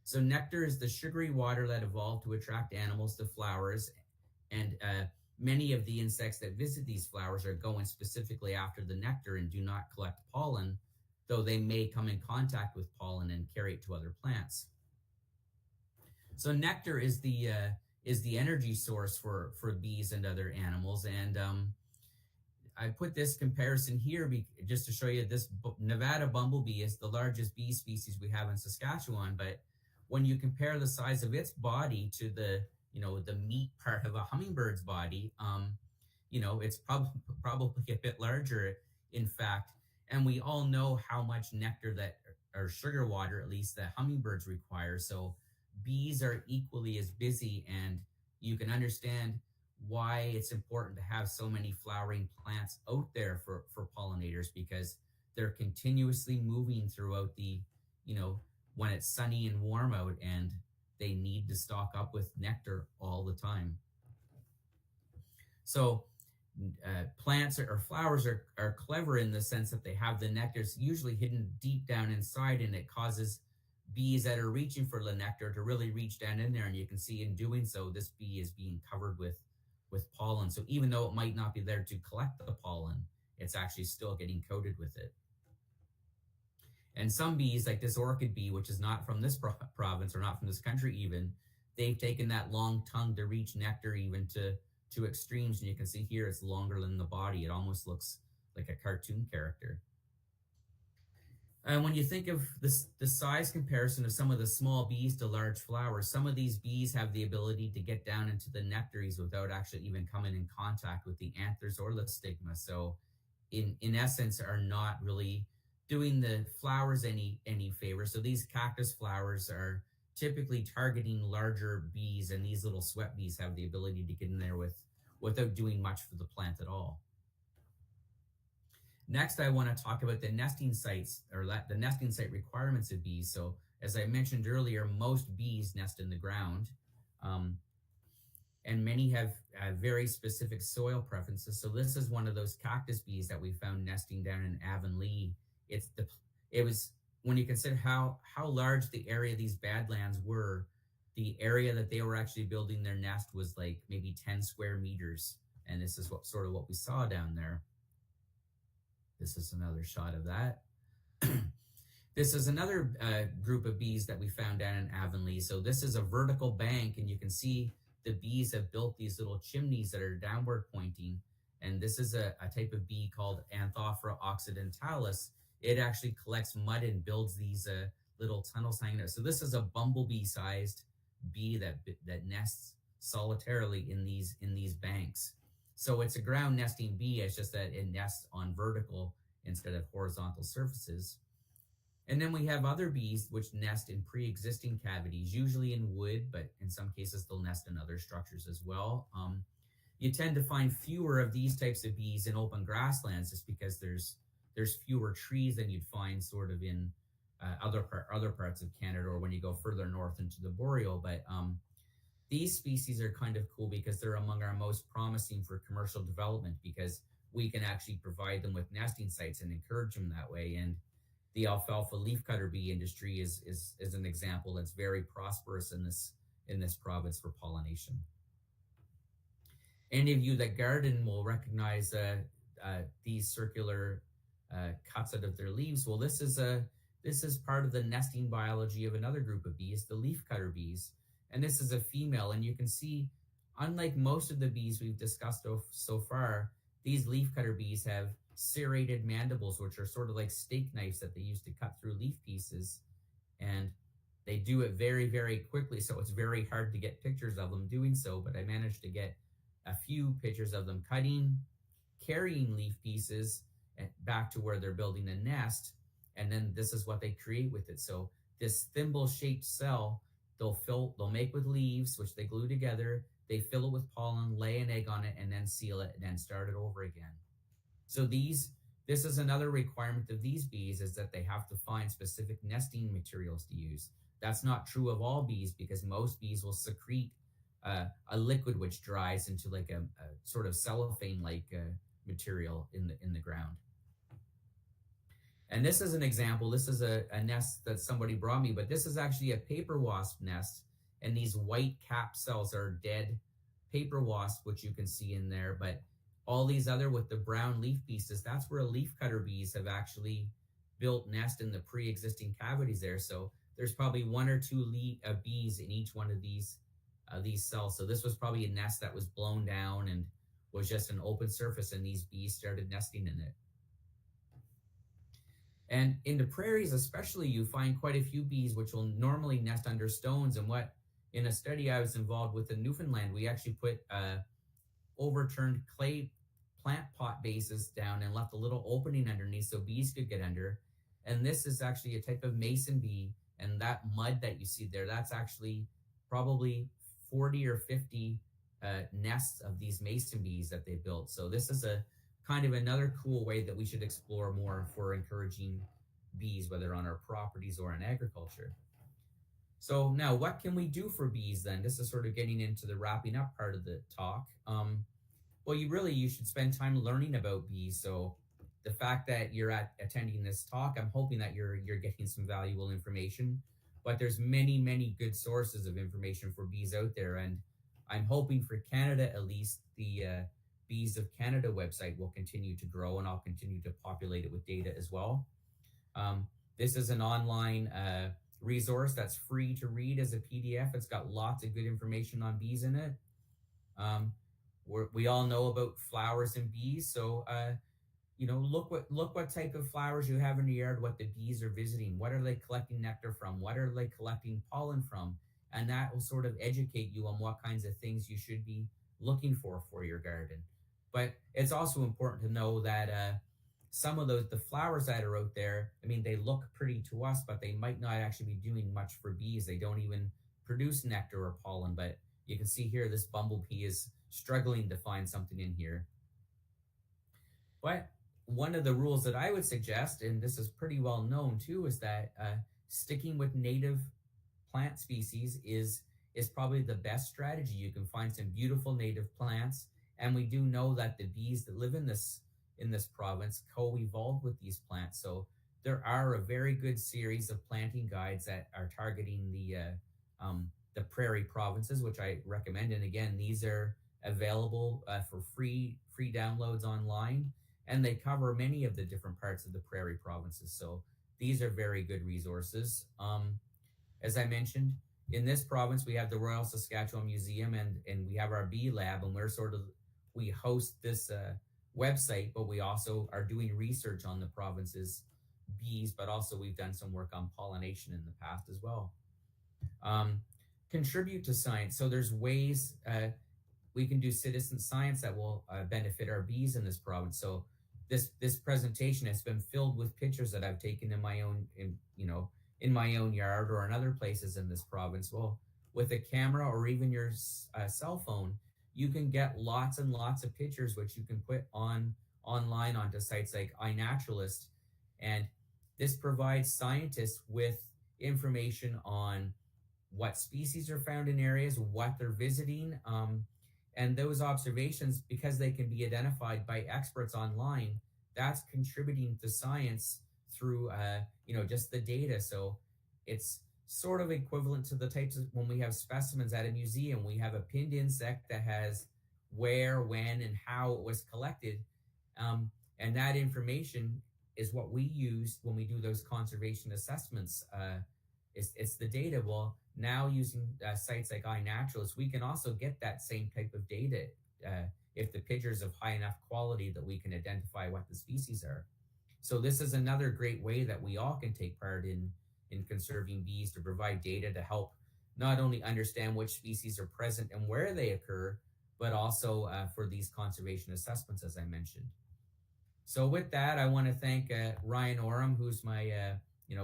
So nectar is the sugary water that evolved to attract animals to flowers. And many of the insects that visit these flowers are going specifically after the nectar and do not collect pollen, though they may come in contact with pollen and carry it to other plants. So nectar is the energy source for bees and other animals. And I put this comparison here just to show you this Nevada bumblebee is the largest bee species we have in Saskatchewan. But when you compare the size of its body to the meat part of a hummingbird's body, it's probably a bit larger, in fact. And we all know how much nectar or sugar water, at least, that hummingbirds require. So bees are equally as busy, and you can understand why it's important to have so many flowering plants out there for pollinators, because they're continuously moving throughout when it's sunny and warm out, and they need to stock up with nectar all the time. So plants or flowers are clever in the sense that they have the nectars usually hidden deep down inside, and it causes bees that are reaching for the nectar to really reach down in there. And you can see in doing so, this bee is being covered with pollen. So even though it might not be there to collect the pollen, it's actually still getting coated with it. And some bees, like this orchid bee, which is not from this province or not from this country even, they've taken that long tongue to reach nectar even to extremes. And you can see here it's longer than the body. It almost looks like a cartoon character. And when you think of the size comparison of some of the small bees to large flowers, some of these bees have the ability to get down into the nectaries without actually even coming in contact with the anthers or the stigma. So in essence, are not really doing the flowers any favor. So these cactus flowers are typically targeting larger bees, and these little sweat bees have the ability to get in there without doing much for the plant at all. Next, I want to talk about the nesting sites or the nesting site requirements of bees. So as I mentioned earlier, most bees nest in the ground, and many have very specific soil preferences. So this is one of those cactus bees that we found nesting down in Avonlea. It was when you consider how large the area of these badlands were, the area that they were actually building their nest was like maybe 10 square meters. And this is what we saw down there. This is another shot of that. This is another group of bees that we found down in Avonlea. So this is a vertical bank, and you can see the bees have built these little chimneys that are downward pointing. And this is a type of bee called Anthophora occidentalis. it actually collects mud and builds these little tunnels hanging out. So this is a bumblebee-sized bee that nests solitarily in these banks. So it's a ground nesting bee. It's just that it nests on vertical instead of horizontal surfaces. And then we have other bees which nest in pre-existing cavities, usually in wood, but in some cases they'll nest in other structures as well. You tend to find fewer of these types of bees in open grasslands, just because there's fewer trees than you'd find sort of in other parts of Canada, or when you go further north into the boreal. But these species are kind of cool because they're among our most promising for commercial development, because we can actually provide them with nesting sites and encourage them that way. And the alfalfa leafcutter bee industry is an example that's very prosperous in this province for pollination. Any of you that garden will recognize these circular cuts out of their leaves. Well, this is part of the nesting biology of another group of bees, the leafcutter bees. And this is a female, and you can see, unlike most of the bees we've discussed so far, these leafcutter bees have serrated mandibles, which are sort of like steak knives that they use to cut through leaf pieces. And they do it very, very quickly, so it's very hard to get pictures of them doing so. But I managed to get a few pictures of them cutting, carrying leaf pieces back to where they're building a nest. And then this is what they create with it. So this thimble-shaped cell, they'll make with leaves, which they glue together. They fill it with pollen, lay an egg on it, and then seal it, and then start it over again. So this is another requirement of these bees, is that they have to find specific nesting materials to use. That's not true of all bees, because most bees will secrete a liquid which dries into like a sort of cellophane-like material in the ground. And this is an example. This is a nest that somebody brought me, but this is actually a paper wasp nest. And these white cap cells are dead paper wasp, which you can see in there. But all these other with the brown leaf pieces, that's where leafcutter bees have actually built nest in the pre-existing cavities there. So there's probably one or two bees in each one of these cells. So this was probably a nest that was blown down and was just an open surface, and these bees started nesting in it. And in the prairies especially, you find quite a few bees which will normally nest under stones. And in a study I was involved with in Newfoundland, we actually put overturned clay plant pot bases down and left a little opening underneath so bees could get under. And this is actually a type of mason bee. And that mud that you see there, that's actually probably 40 or 50 nests of these mason bees that they built. So this is a kind of another cool way that we should explore more for encouraging bees, whether on our properties or in agriculture. So now, what can we do for bees then? This is sort of getting into the wrapping up part of the talk. Well, you should spend time learning about bees. So the fact that you're attending this talk, I'm hoping that you're getting some valuable information. But there's many, many good sources of information for bees out there. And I'm hoping for Canada, at least, the Bees of Canada website will continue to grow, and I'll continue to populate it with data as well. This is an online resource that's free to read as a PDF. It's got lots of good information on bees in it. We all know about flowers and bees, so look what type of flowers you have in your yard, what the bees are visiting, what are they collecting nectar from, what are they collecting pollen from, and that will sort of educate you on what kinds of things you should be looking for your garden. But it's also important to know that some of the flowers that are out there, I mean, they look pretty to us, but they might not actually be doing much for bees. They don't even produce nectar or pollen. But you can see here, this bumblebee is struggling to find something in here. But one of the rules that I would suggest, and this is pretty well known too, is that sticking with native plant species is probably the best strategy. You can find some beautiful native plants. And we do know that the bees that live in this province co-evolved with these plants. So there are a very good series of planting guides that are targeting the prairie provinces, which I recommend. And again, these are available for free downloads online, and they cover many of the different parts of the prairie provinces. So these are very good resources. As I mentioned, in this province, we have the Royal Saskatchewan Museum, and we have our bee lab, and we host this website, but we also are doing research on the province's bees, but also we've done some work on pollination in the past as well. Um, Contribute to science. So there's ways we can do citizen science that will benefit our bees in this province. So this presentation has been filled with pictures that I've taken in my own in my own yard or in other places in this province. Well, with a camera or even your cell phone, you can get lots and lots of pictures which you can put on online onto sites like iNaturalist, and this provides scientists with information on what species are found in areas, what they're visiting, and those observations, because they can be identified by experts online, that's contributing to science through just the data. So it's sort of equivalent to the types of when we have specimens at a museum, we have a pinned insect that has where, when, and how it was collected, and that information is what we use when we do those conservation assessments. It's the data. Well, now using sites like iNaturalist, we can also get that same type of data if the pictures of high enough quality that we can identify what the species are. So this is another great way that we all can take part in conserving bees, to provide data to help not only understand which species are present and where they occur, but also for these conservation assessments, as I mentioned. So with that, I want to thank Ryan Oram, who's my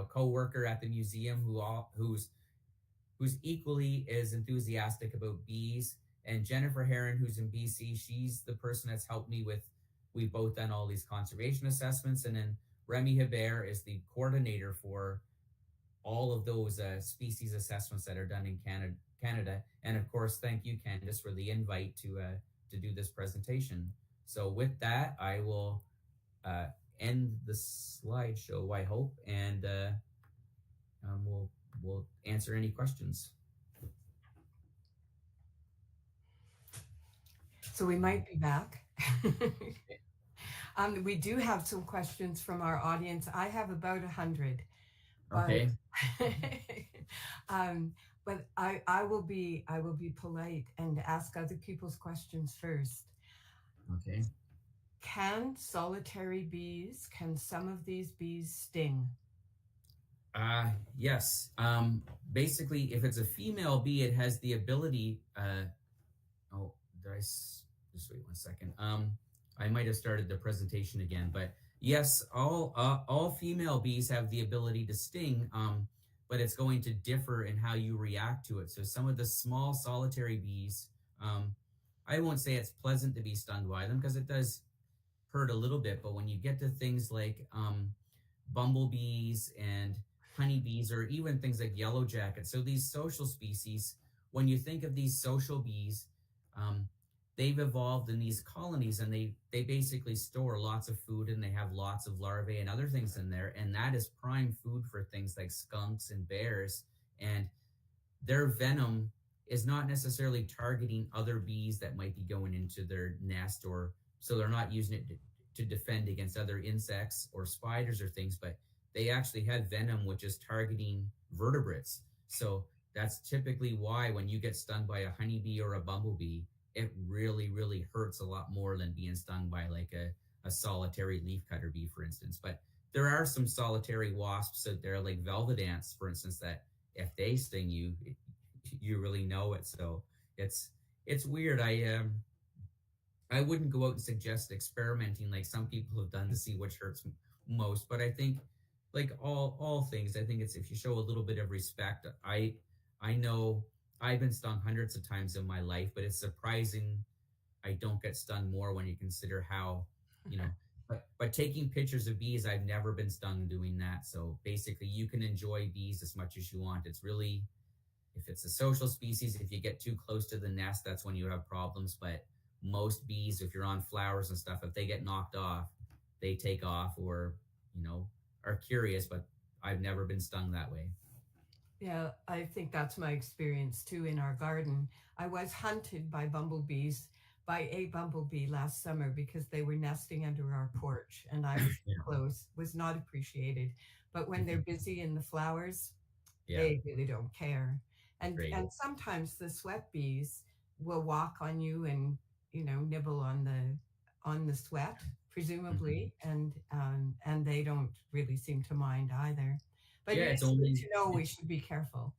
co-worker at the museum, who's equally as enthusiastic about bees, and Jennifer Heron, who's in BC. She's the person that's helped me with. We've both done all these conservation assessments, and then Remy Hebert is the coordinator for all of those species assessments that are done in Canada. And of course, thank you, Candice, for the invite to do this presentation. So with that, I will end the slideshow, I hope, and we'll answer any questions. So we might be back. We do have some questions from our audience. I have about 100. Okay. But I will be polite and ask other people's questions first. Okay. Can some of these bees sting? Yes. Basically, if it's a female bee, it has the ability. Just wait 1 second. I might have started the presentation again, but yes, all female bees have the ability to sting. But it's going to differ in how you react to it. So some of the small solitary bees, I won't say it's pleasant to be stung by them, because it does hurt a little bit. But when you get to things like bumblebees and honeybees, or even things like yellow jackets, so these social species, when you think of these social bees, they've evolved in these colonies, and they basically store lots of food, and they have lots of larvae and other things in there, and that is prime food for things like skunks and bears. And their venom is not necessarily targeting other bees that might be going into their nest, or so they're not using it to defend against other insects or spiders or things, but they actually have venom which is targeting vertebrates. So that's typically why when you get stung by a honeybee or a bumblebee, it really, really hurts a lot more than being stung by like a solitary leafcutter bee, for instance. But there are some solitary wasps out there, like velvet ants, for instance, that if they sting you, you really know it. So it's weird. I wouldn't go out and suggest experimenting like some people have done to see which hurts most. But I think, like all things, I think it's if you show a little bit of respect. I know I've been stung hundreds of times in my life, but it's surprising I don't get stung more when you consider how, but taking pictures of bees, I've never been stung doing that. So basically you can enjoy bees as much as you want. It's really, if it's a social species, if you get too close to the nest, that's when you have problems. But most bees, if you're on flowers and stuff, if they get knocked off, they take off, or, are curious, but I've never been stung that way. Yeah, I think that's my experience too in our garden. I was hunted by a bumblebee last summer because they were nesting under our porch, and I was close, was not appreciated. But when they're busy in the flowers, they really don't care. And sometimes the sweat bees will walk on you and nibble on the sweat Hmm. presumably, and they don't really seem to mind either. But Yeah, yeah, it's it's good only to know we it's should be careful.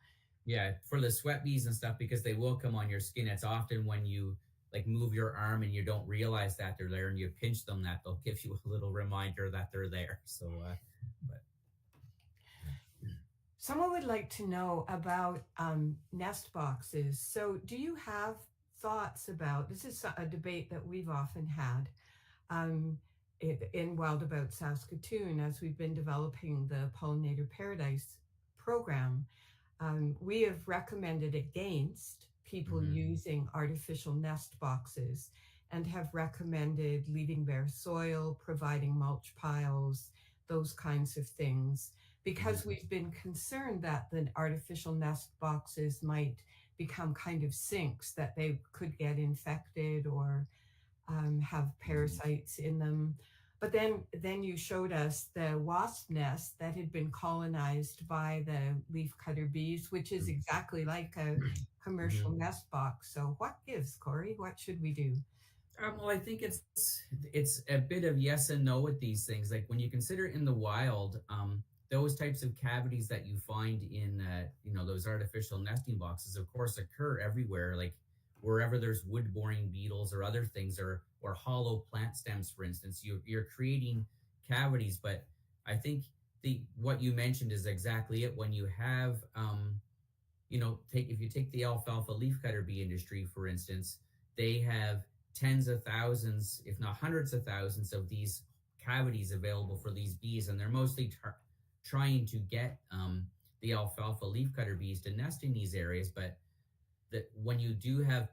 yeah, for the sweat bees and stuff because they will come on your skin. It's often when you like move your arm and you don't realize that they're there and you pinch them that they'll give you a little reminder that they're there. So, but yeah. Someone would like to know about nest boxes. So, do you have thoughts about this? Is a debate that we've often had um, in Wild About Saskatoon as we've been developing the Pollinator Paradise program. We have recommended against people Hmm. using artificial nest boxes and have recommended leaving bare soil, providing mulch piles, those kinds of things, because Hmm. we've been concerned that the artificial nest boxes might become kind of sinks, that they could get infected or have Hmm. parasites in them. But then you showed us the wasp nest that had been colonized by the leafcutter bees, which is exactly like a commercial Hmm. nest box. So what gives, Corey? What should we do? Well, I think it's a bit of yes and no with these things. Like when you consider in the wild, those types of cavities that you find in those artificial nesting boxes, of course, occur everywhere. Like wherever there's wood boring beetles or other things, or hollow plant stems, for instance, you're creating cavities. But I think the what you mentioned is exactly it. When you have take if you take the alfalfa leafcutter bee industry, for instance, they have tens of thousands, if not hundreds of thousands, of these cavities available for these bees, and they're mostly trying to get the alfalfa leafcutter bees to nest in these areas. But that when you do have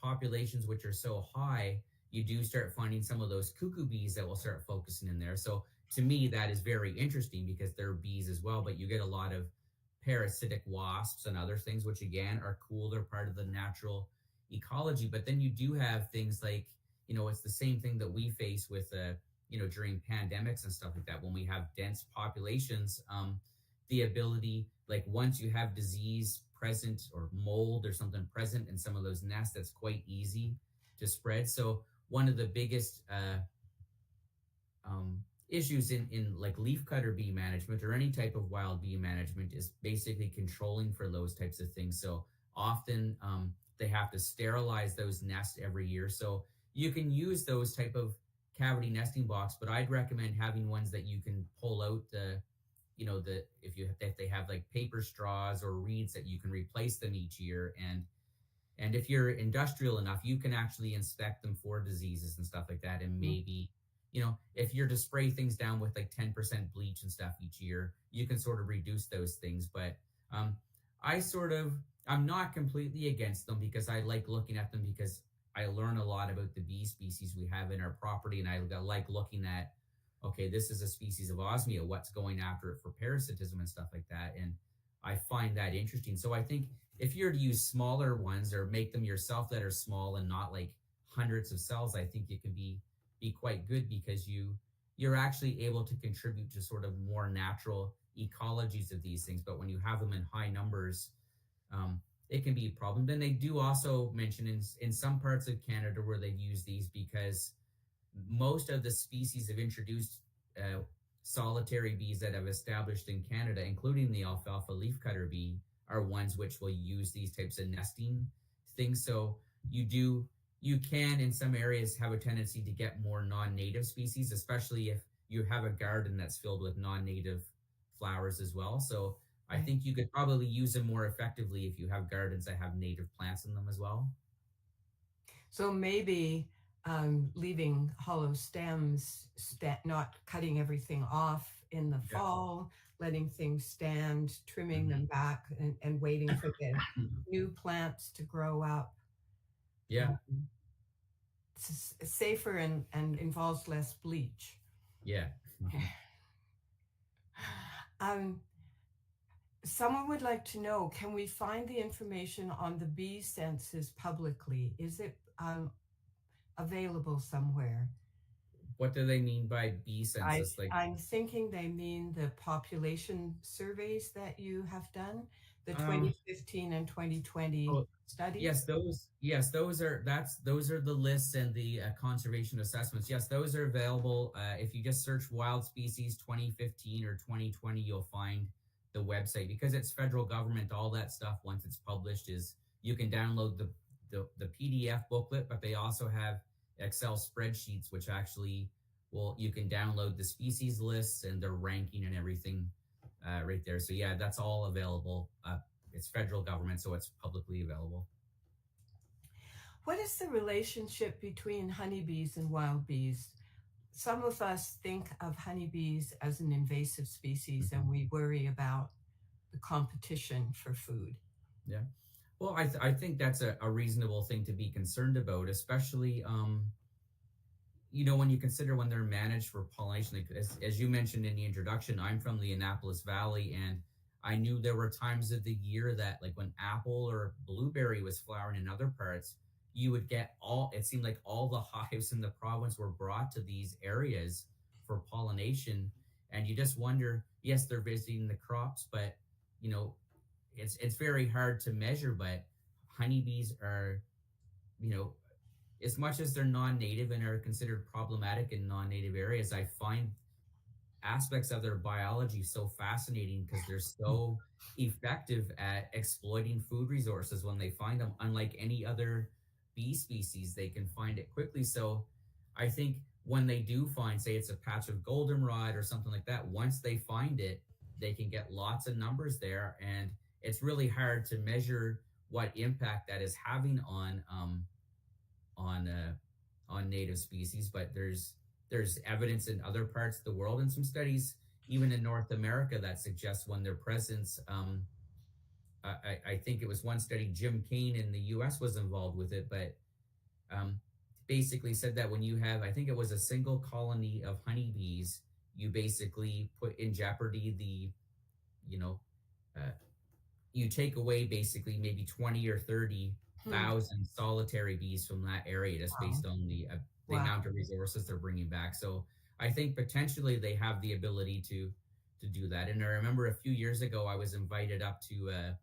populations which are so high, you do start finding some of those cuckoo bees that will start focusing in there. So to me, that is very interesting because they're bees as well, but you get a lot of parasitic wasps and other things, which again are cool. They're part of the natural ecology. But then you do have things like, it's the same thing that we face with, during pandemics and stuff like that. When we have dense populations, the ability, like once you have disease present or mold or something present in some of those nests, that's quite easy to spread. So one of the biggest issues in like leafcutter bee management or any type of wild bee management is basically controlling for those types of things. So often they have to sterilize those nests every year. So you can use those type of cavity nesting box, but I'd recommend having ones that you can pull out if they have like paper straws or reeds that you can replace them each year. And if you're industrial enough, you can actually inspect them for diseases and stuff like that. And maybe, if you're to spray things down with like 10% bleach and stuff each year, you can sort of reduce those things. But um, I'm not completely against them because I like looking at them because I learn a lot about the bee species we have in our property. And I like looking at, okay, this is a species of osmia, what's going after it for parasitism and stuff like that. And I find that interesting. So I think if you're to use smaller ones or make them yourself that are small and not like hundreds of cells, I think it can be quite good because you're actually able to contribute to sort of more natural ecologies of these things. But when you have them in high numbers, it can be a problem. Then they do also mention in some parts of Canada where they've used these because most of the species of introduced uh, solitary bees that have established in Canada, including the alfalfa leafcutter bee, are ones which will use these types of nesting things. So you can in some areas have a tendency to get more non-native species, especially if you have a garden that's filled with non-native flowers as well. So I Right. think you could probably use them more effectively if you have gardens that have native plants in them as well. So maybe leaving hollow stems, not cutting everything off in the Yeah. fall, letting things stand, trimming Hmm. them back, and waiting for the new plants to grow up. Yeah. Um, it's safer and involves less bleach. Yeah. Hmm. Um, Someone would like to know, can we find the information on the bee census publicly? Is it available somewhere? What do they mean by bee I, census? Like, I'm thinking they mean the population surveys that you have done. the Um, 2015 and 2020 oh, studies? those are the lists and the conservation assessments. Yes, those are available. If you just search wild species 2015 or 2020, you'll find the website because it's federal government. All that stuff once it's published is you can download the PDF booklet, but they also have Excel spreadsheets which actually will you can download the species lists and their ranking and everything right there. So yeah, that's all available. It's federal government, so it's publicly available. What is the relationship between honeybees and wild bees? Some of us think of honeybees as an invasive species and Mhm. we worry about the competition for food. Yeah. Well, I think that's a reasonable thing to be concerned about, especially when you consider when they're managed for pollination. Like, as you mentioned in the introduction, I'm from the Annapolis Valley, and I knew there were times of the year that, like when apple or blueberry was flowering in other parts, you would get it seemed like all the hives in the province were brought to these areas for pollination. And you just wonder, yes, they're visiting the crops, but, you know, it's very hard to measure, but honeybees are, you know, as much as they're non-native and are considered problematic in non-native areas, I find aspects of their biology so fascinating because they're so effective at exploiting food resources when they find them. Unlike any other bee species, they can find it quickly. So I think when they do find, say, it's a patch of goldenrod or something like that, once they find it, they can get lots of numbers there, and it's really hard to measure what impact that is having on on native species. But there's evidence in other parts of the world and some studies even in North America that suggests when their presence. I think it was one study. Jim Kane in the U.S. was involved with it, but um, basically said that when you have, I think it was a single colony of honeybees, you basically put in jeopardy the, you know, uh, you take away basically maybe 20 or Hmm. 30,000 solitary bees from that area just Wow. based on the Wow. amount of resources they're bringing back. So I think potentially they have the ability to do that. And I remember a few years ago I was invited up to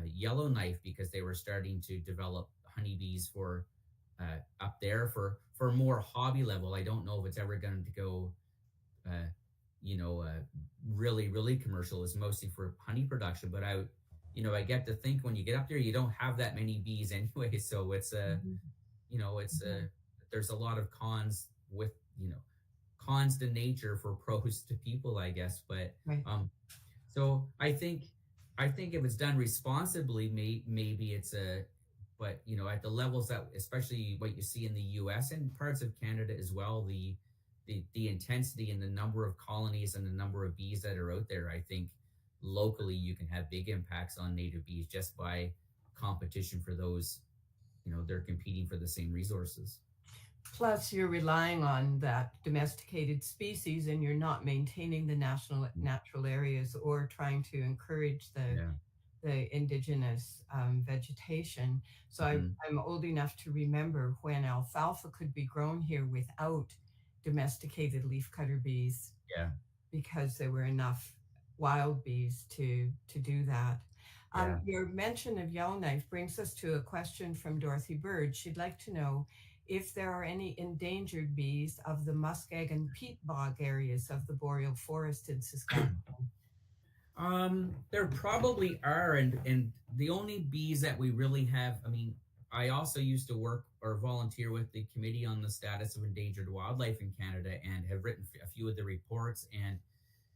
Yellowknife because they were starting to develop honeybees for up there for more hobby level. I don't know if it's ever going to go uh, you know, uh, really commercial. Is mostly for honey production. But I get to think when you get up there, you don't have that many bees anyway. So it's Mhm. it's Mhm. there's a lot of cons with, cons to nature for pros to people, I guess. But Right. so I think if it's done responsibly, maybe it's a, but at the levels that, especially what you see in the U.S. and parts of Canada as well, the intensity and the number of colonies and the number of bees that are out there, I think locally you can have big impacts on native bees just by competition for those. They're competing for the same resources. Plus, you're relying on that domesticated species and you're not maintaining the national Mm. natural areas or trying to encourage Yeah. the indigenous vegetation. So Hmm. I'm old enough to remember when alfalfa could be grown here without domesticated leafcutter bees Yeah. because there were enough wild bees to do that. Yeah. Your mention of Yellowknife brings us to a question from Dorothy Bird. She'd like to know if there are any endangered bees of the muskeg and peat bog areas of the boreal forest in Saskatchewan. There probably are, and the only bees that we really have. I mean, I also used to work or volunteer with the Committee on the Status of Endangered Wildlife in Canada, and have written a few of the reports. And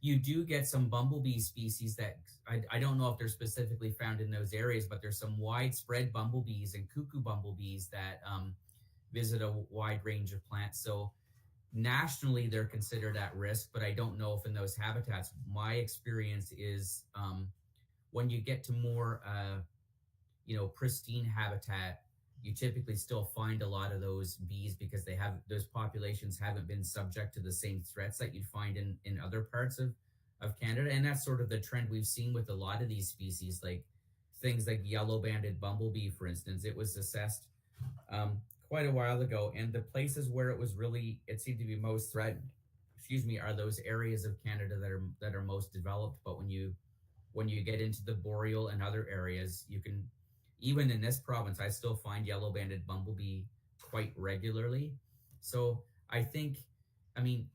you do get some bumblebee species that I don't know if they're specifically found in those areas, but there's some widespread bumblebees and cuckoo bumblebees that visit a wide range of plants. So nationally they're considered at risk, but I don't know if in those habitats. My experience is when you get to more pristine habitat, you typically still find a lot of those bees because those populations haven't been subject to the same threats that you'd find in other parts of Canada. And that's sort of the trend we've seen with a lot of these species, like things like yellow banded bumblebee, for instance. It was assessed quite a while ago, and the places where it seemed to be most threatened, are those areas of Canada that are most developed. But when you when you get into the boreal and other areas, you can, even in this province, I still find yellow banded bumblebee quite regularly. So I think, I mean,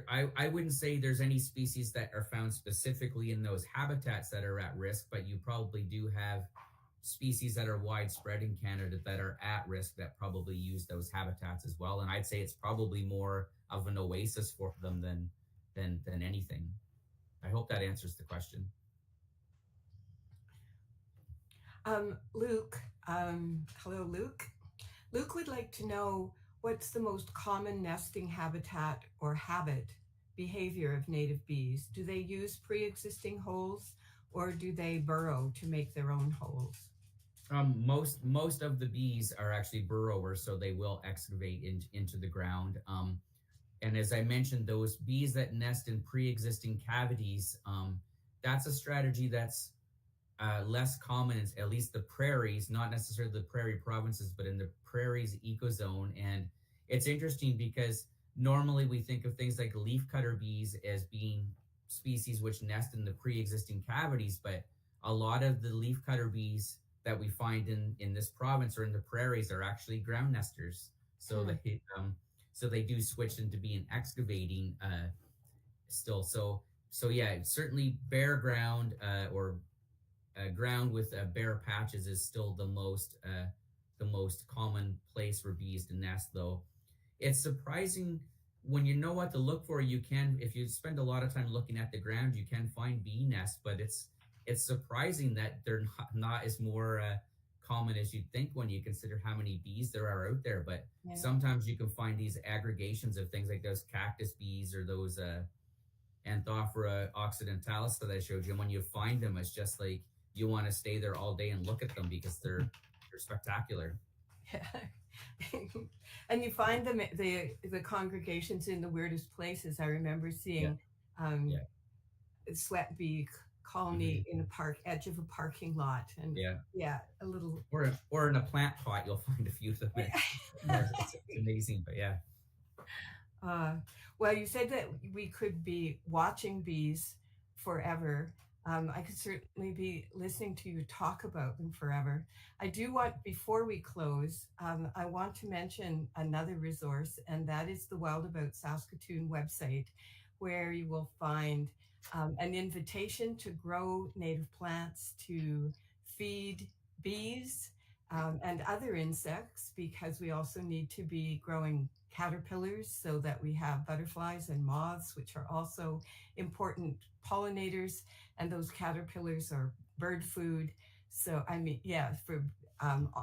I wouldn't say there's any species that are found specifically in those habitats that are at risk, but you probably do have species that are widespread in Canada that are at risk that probably use those habitats as well. And I'd say it's probably more of an oasis for them than anything. I hope that answers the question. Luke, hello, Luke. Luke would like to know what's the most common nesting habitat or habit behavior of native bees? Do they use pre-existing holes or do they burrow to make their own holes? Most of the bees are actually burrowers, so they will excavate into the ground. And as I mentioned, those bees that nest in pre-existing cavities, that's a strategy that's less common in at least the prairies, not necessarily the prairie provinces, but in the prairies ecozone. And it's interesting because normally we think of things like leafcutter bees as being species which nest in the pre-existing cavities, but a lot of the leafcutter bees that we find in this province or in the prairies are actually ground nesters. So they do switch into being excavating still. So yeah, certainly bare ground or ground with bare patches is still the most common place for bees to nest. Though it's surprising when you know what to look for. You can, if you spend a lot of time looking at the ground, you can find bee nests. But it's surprising that they're not as more common as you'd think when you consider how many bees there are out there. But Yeah. sometimes you can find these aggregations of things like those cactus bees or those Anthophora occidentalis that I showed you. And when you find them, it's just like you want to stay there all day and look at them because they're spectacular. Yeah. And you find them the congregations in the weirdest places. I remember Yeah, seeing um, yeah, a sweat bee hmm colony in a park edge of a parking lot, and yeah. yeah, a little. Or in a plant pot, you'll find a few of them. It's amazing, but yeah. Uh, well, you said that we could be watching bees forever. I could certainly be listening to you talk about them forever. I do want, before we close, I want to mention another resource, and that is the Wild About Saskatoon website, where you will find an invitation to grow native plants, to feed bees and other insects, because we also need to be growing caterpillars so that we have butterflies and moths, which are also important pollinators. And those caterpillars are bird food. So, I mean, yeah, for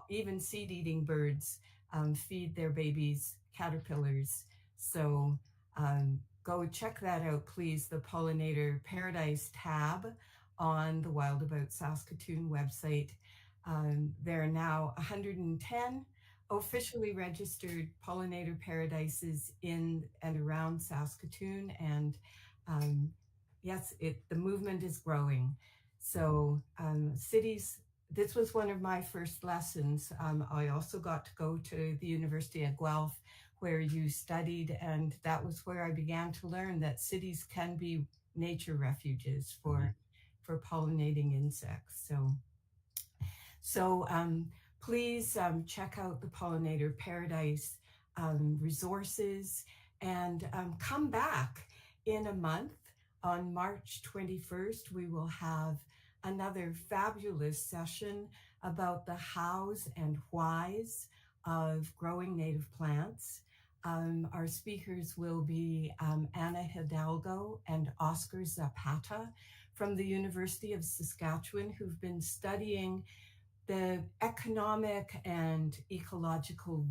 even seed eating birds feed their babies caterpillars. So, go check that out, please. The Pollinator Paradise tab on the Wild About Saskatoon website. There are now 110 officially registered pollinator paradises in and around Saskatoon, and um, yes, the movement is growing. So cities. This was one of my first lessons. I also got to go to the University of Guelph, where you studied, and that was where I began to learn that cities can be nature refuges Mhm. for pollinating insects. So please check out the Pollinator Paradise resources, and come back in a month. On March 21st, we will have another fabulous session about the hows and whys of growing native plants. Our speakers will be Anna Hidalgo and Oscar Zapata from the University of Saskatchewan, who've been studying the economic and ecological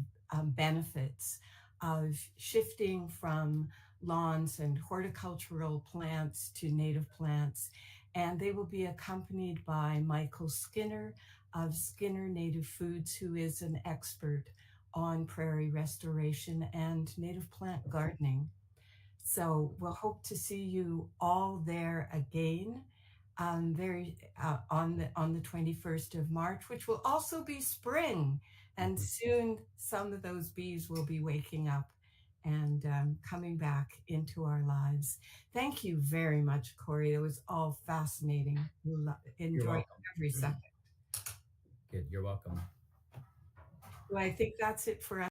benefits of shifting from lawns and horticultural plants to native plants. And they will be accompanied by Michael Skinner of Skinner Native Foods, who is an expert on prairie restoration and native plant gardening. So we'll hope to see you all there again very on the 21st of March, which will also be spring, and Mhm. soon some of those bees will be waking up. and coming back into our lives. Thank you very much, Cory. It was all fascinating. You're Enjoyed welcome. every second. Good. You're welcome. Well, I think that's it for us.